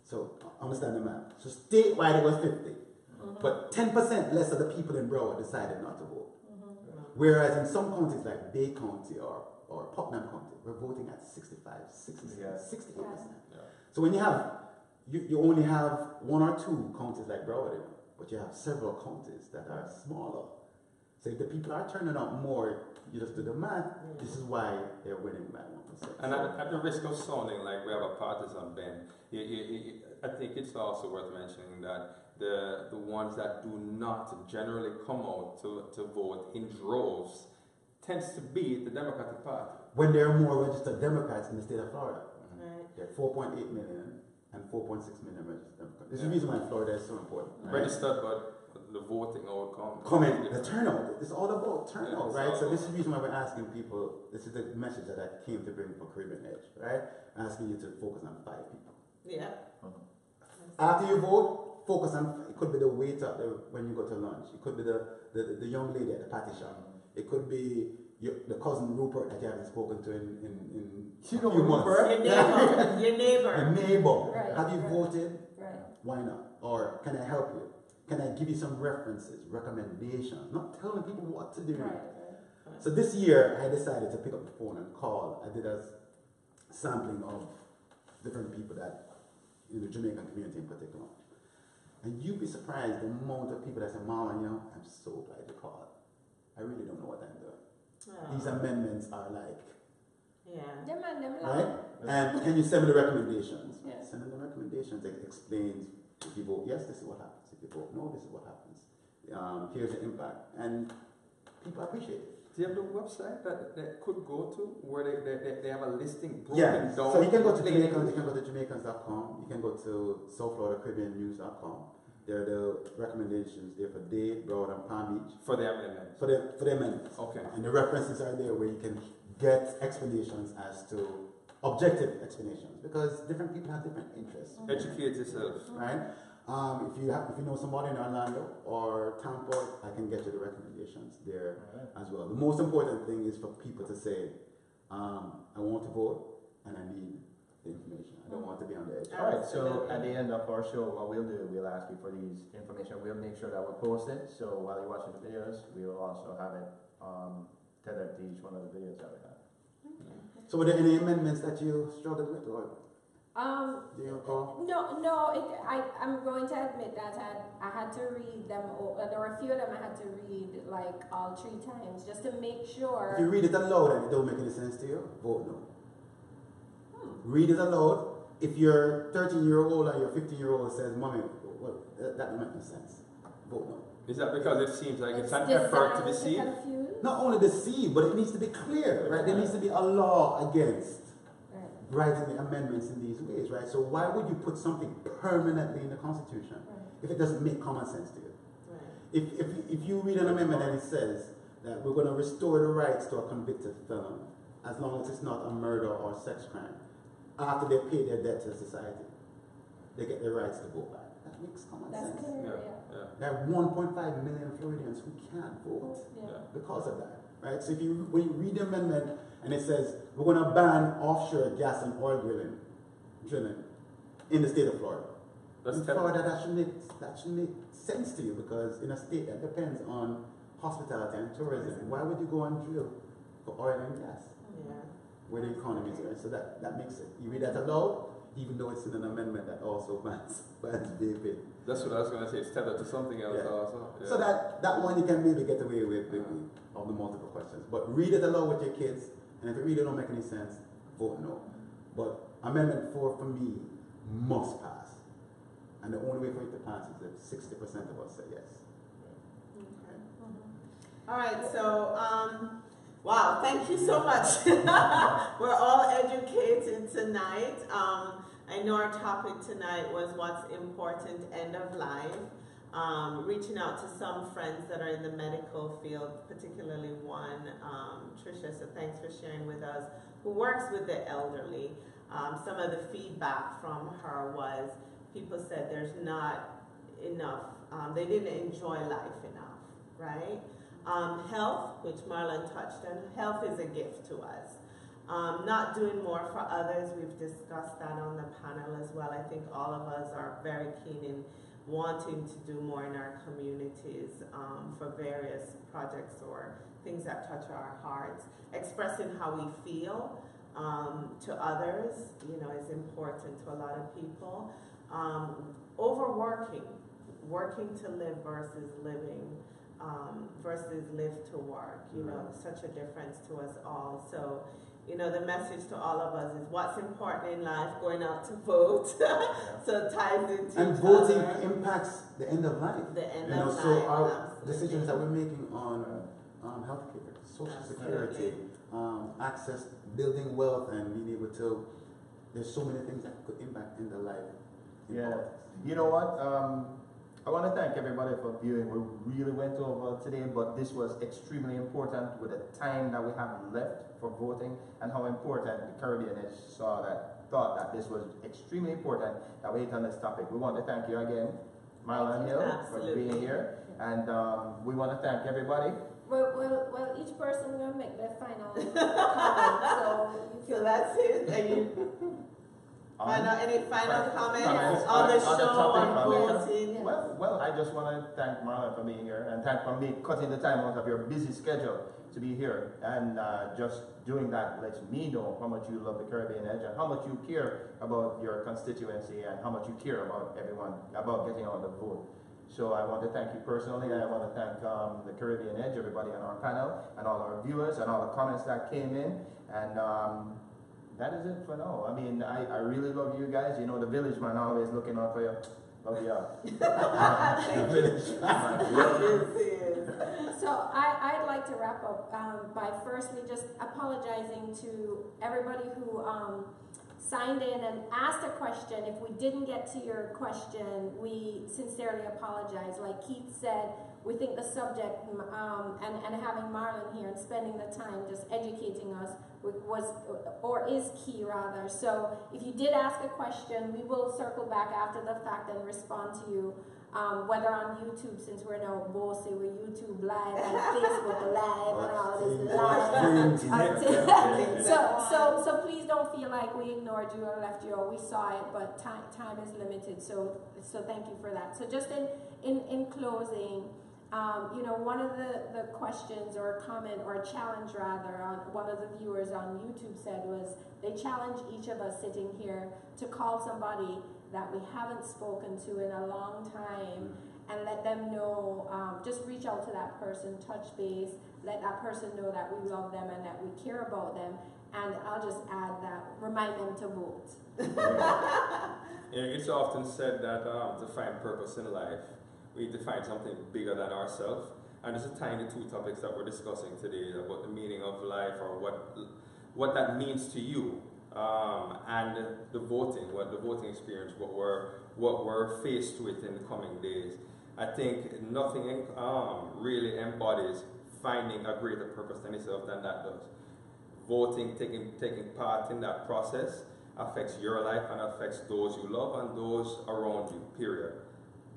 Speaker 5: So understand the math. So statewide it was 50. But 10% less of the people in Broward decided not to vote. Whereas in some counties like Bay County or Putnam County, we're voting at 65, 67, 68%. Yeah. So when you have, you only have 1 or 2 counties like Broward, but you have several counties that are smaller. So if the people are turning out more, you just do the math, this is why they're winning by 1%.
Speaker 3: And at the risk of sounding like we have a partisan bend, I think it's also worth mentioning that the ones that do not generally come out to vote in droves tends to be the Democratic Party.
Speaker 5: When there are more registered Democrats in the state of Florida. There are 4.8 million and 4.6 million registered Democrats. This is the reason why Florida is so important. Right?
Speaker 3: Registered, but the voting outcome.
Speaker 5: The turnout. It's all about turnout, right? So this is the reason why we're asking people, this is the message that I came to bring for Caribbean Edge, right? Asking you to focus on 5 people.
Speaker 2: Yeah.
Speaker 5: After you vote, focus on, it could be the waiter when you go to lunch. It could be the young lady at the patty shop. It could be the cousin Rupert that you haven't spoken to in a few months.
Speaker 2: Your neighbor.
Speaker 5: Your neighbor.
Speaker 1: Right.
Speaker 5: Have you voted?
Speaker 1: Right.
Speaker 5: Why not? Or can I help you? Can I give you some references, recommendations? Not telling people what to do.
Speaker 1: Right.
Speaker 5: So this year, I decided to pick up the phone and call. I did a sampling of different people that, in the Jamaican community in particular. And you'd be surprised the amount of people that say, Marlon, I'm so glad you called. I really don't know what I'm doing. Oh. These amendments are like, right? And can you send me the recommendations?
Speaker 1: Yes.
Speaker 5: Send me the recommendations. It explains, if you vote yes, this is what happens. If you vote no, this is what happens. Here's the impact. And people appreciate it.
Speaker 3: Do you have the website that they could go to where they have a listing broken down?
Speaker 5: So you can go to Jamaicans, you can go to Jamaicans.com, you can go to South Florida Caribbean News.com. There are the recommendations there for Dade, Broward, and Palm Beach.
Speaker 3: For the amendments?
Speaker 5: For the amendments.
Speaker 3: Okay.
Speaker 5: And the references are there where you can get explanations as to objective explanations, because different people have different interests.
Speaker 3: Educate yourself.
Speaker 5: Right? If you know somebody in Orlando or Tampa, I can get you the recommendations there as well. The most important thing is for people to say, I want to vote and I need the information. I don't want to be on the edge.
Speaker 4: All right, so at the end of our show, what we'll do, we'll ask you for these information. We'll make sure that we'll post it. So while you're watching the videos, we'll also have it tethered to each one of the videos that we have.
Speaker 5: So were there any amendments that you struggled with, or do you recall?
Speaker 1: No. I'm going to admit that I had to read them. There were a few of them I had to read like all 3 times just to make sure.
Speaker 5: If you read it aloud and it don't make any sense to you, vote no. Read it aloud. If your 13-year-old or your 15-year-old says, "Mommy, well, that don't make no sense. Vote no.
Speaker 3: Is that because it seems like it's an effort to deceive?
Speaker 5: Not only deceive, but it needs to be clear, right? There needs to be a law against writing the amendments in these ways, right? So why would you put something permanently in the Constitution if it doesn't make common sense to you?
Speaker 2: Right.
Speaker 5: If you read an amendment and it says that we're going to restore the rights to a convicted felon as long as it's not a murder or sex crime, after they pay their debt to society, they get their rights to vote back. That makes common sense. There are 1.5 million Floridians who can't vote because of that, right? So when you read the amendment and it says we're going to ban offshore gas and oil drilling in the state of Florida. In Florida, that should make sense to you, because in a state that depends on hospitality and tourism, why would you go and drill for oil and gas? Where the economy is, right? So that makes it. You read that aloud, even though it's in an amendment that also bans vaping.
Speaker 3: That's what I was going to say. It's tethered to something else also. Yeah.
Speaker 5: So that one you can maybe get away with of the multiple questions. But read it aloud with your kids, and if it really don't make any sense, vote no. But Amendment 4 for me must pass. And the only way for it to pass is if 60% of us say yes.
Speaker 2: Okay. All right, so wow, thank you so much. We're all educated tonight. I know our topic tonight was what's important end of life. Reaching out to some friends that are in the medical field, particularly one, Tricia, so thanks for sharing with us, who works with the elderly. Some of the feedback from her was people said there's not enough, they didn't enjoy life enough, right? Health, which Marlon touched on, health is a gift to us. Not doing more for others, we've discussed that on the panel as well. I think all of us are very keen in wanting to do more in our communities for various projects or things that touch our hearts. Expressing how we feel to others, is important to a lot of people. Overworking, working to live versus living, versus live to work, such a difference to us all. So, the message to all of us is what's important in life, going out to vote. So it ties into
Speaker 5: and voting impacts the end of life.
Speaker 2: The end of life.
Speaker 5: So our decisions that we're making on healthcare, social security, access, building wealth, and being able to, there's so many things that could impact in the life.
Speaker 4: You know what? I want to thank everybody for viewing. We really went over today, but this was extremely important with the time that we have left for voting and how important the Caribbean thought that this was extremely important that we hit on this topic. We want to thank you again, Marlon Hill, for being here, and we want to thank everybody.
Speaker 1: Well, each person will make their final comment,
Speaker 2: so that's it. Any final comments on the show, on voting?
Speaker 4: Well, I just want to thank Marlon for being here, and thank for me cutting the time out of your busy schedule to be here, and just doing that lets me know how much you love the Caribbean Edge and how much you care about your constituency and how much you care about everyone, about getting out the vote. So I want to thank you personally, and I want to thank the Caribbean Edge, everybody on our panel, and all our viewers, and all the comments that came in, and that is it for now. I mean, I really love you guys. The village man always looking out for you. Love you all.
Speaker 1: So I'd like to wrap up by firstly just apologizing to everybody who signed in and asked a question. If we didn't get to your question, we sincerely apologize. Like Keith said, we think the subject and having Marlon here and spending the time just educating us is key rather. So if you did ask a question, we will circle back after the fact and respond to you, whether on YouTube, since we're now bossy with YouTube live and Facebook live and all this live. So please don't feel like we ignored you or left you, or we saw it, but time is limited. So thank you for that. So just in closing, one of the questions or comment or challenge rather on one of the viewers on YouTube said was they challenge each of us sitting here to call somebody that we haven't spoken to in a long time and let them know, just reach out to that person, touch base, let that person know that we love them and that we care about them, and I'll just add that, remind them to vote.
Speaker 3: It's often said that to find purpose in life, we need to find something bigger than ourselves. And there's a tiny two topics that we're discussing today about the meaning of life, or what that means to you, and the voting experience, what we're faced with in the coming days. I think nothing really embodies finding a greater purpose than itself than that does. Voting, taking part in that process affects your life and affects those you love and those around you, period.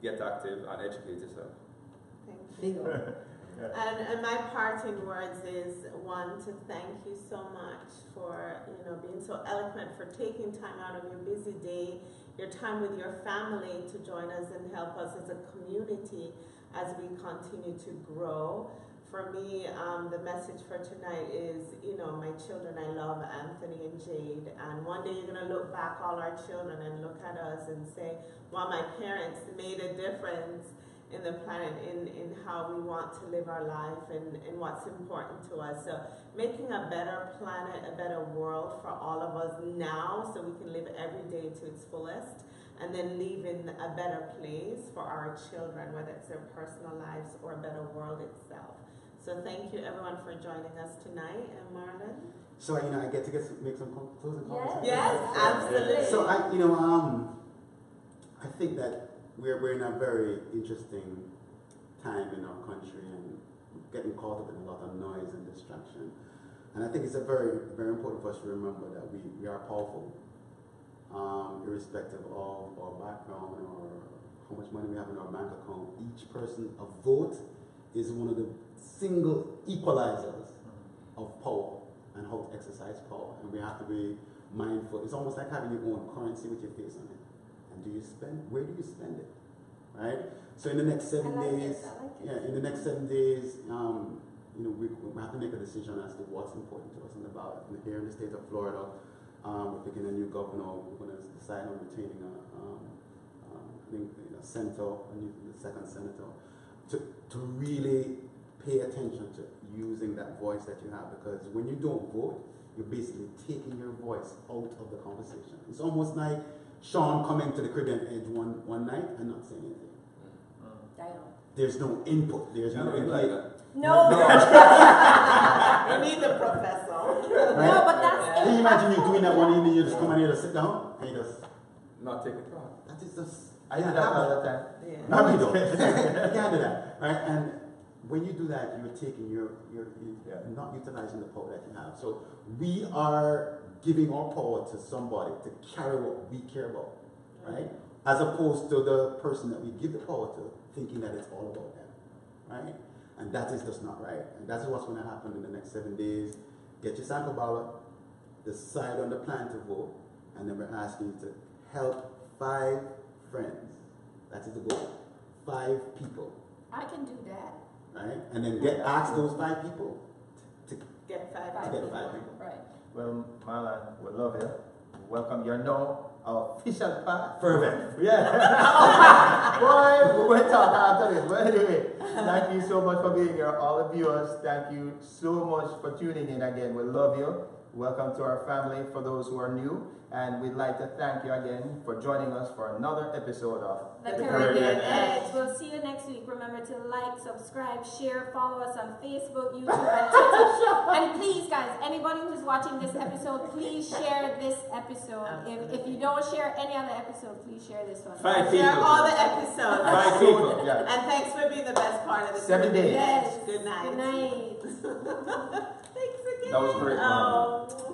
Speaker 3: Get active and educate yourself.
Speaker 2: Thank you. And my parting words is, one, to thank you so much for being so eloquent, for taking time out of your busy day, your time with your family to join us and help us as a community as we continue to grow. For me, the message for tonight is, my children, I love Anthony and Jade, and one day you're going to look back, all our children, and look at us and say, wow, my parents made a difference in the planet, in how we want to live our life and what's important to us. So making a better planet, a better world for all of us now, so we can live every day to its fullest, and then leave in a better place for our children, whether it's their personal lives or a better world itself. So thank you everyone for joining us tonight. And Marlon?
Speaker 5: So I get to make some closing comments.
Speaker 2: Yes, absolutely.
Speaker 5: So I think that we're in a very interesting time in our country, and getting caught up in a lot of noise and distraction. And I think it's a very, very important for us to remember that we are powerful, irrespective of our background or how much money we have in our bank account. Each person, a vote is one of the single equalizers of power and how to exercise power. And we have to be mindful. It's almost like having your own currency with your face on it. And where do you spend it? Right? So in the next 7 days, in the next 7 days, we have to make a decision as to what's important to us on the ballot. And here in the state of Florida, we're picking a new governor. We're going to decide on retaining a senator, the second senator, to really pay attention to using that voice that you have, because when you don't vote, you're basically taking your voice out of the conversation. It's almost like Sean coming to the Caribbean Edge one night and not saying anything. There's no input. There's no input.
Speaker 1: No.
Speaker 2: We need the professor.
Speaker 5: Right?
Speaker 1: No, but that's.
Speaker 5: Can you imagine you doing that one evening? You just come in here to sit down and you just
Speaker 3: not take it part.
Speaker 5: That is just.
Speaker 4: I do that all the time.
Speaker 2: Yeah.
Speaker 5: No, you don't. You can't do that, right? And when you do that, you're taking you're not utilizing the power that you have. So we are giving our power to somebody to carry what we care about, right? As opposed to the person that we give the power to, thinking that it's all about them, right? And that is just not right. And that's what's going to happen in the next 7 days. Get your sample ballot, decide on the plan to vote, and then we're asking you to help 5 friends. That is the goal. 5 people.
Speaker 1: I can do that.
Speaker 5: Right? And then ask those 5 people to
Speaker 2: Get 5
Speaker 5: people.
Speaker 1: Right.
Speaker 4: Well, Marlon, we love you. Welcome. You're now our official part.
Speaker 5: fervent.
Speaker 4: Yeah. Boy, we went talk after this. But anyway, thank you so much for being here. All the viewers, thank you so much for tuning in again. We love you. Welcome to our family for those who are new. And we'd like to thank you again for joining us for another episode of
Speaker 1: The Caribbean Edge. We'll see you next week. Remember to like, subscribe, share, follow us on Facebook, YouTube, and Twitter. And please, guys, anybody who's watching this episode, please share this episode. If you don't share any other episode, please share this one.
Speaker 3: 5 people.
Speaker 2: Share all the episodes.
Speaker 3: 5 people.
Speaker 4: Yeah.
Speaker 2: And thanks for being the best part of the
Speaker 4: 7 days.
Speaker 2: Caribbean Edge.
Speaker 1: Yes.
Speaker 2: Good night.
Speaker 1: Good night.
Speaker 2: Thanks again.
Speaker 4: That was great,
Speaker 2: Oh.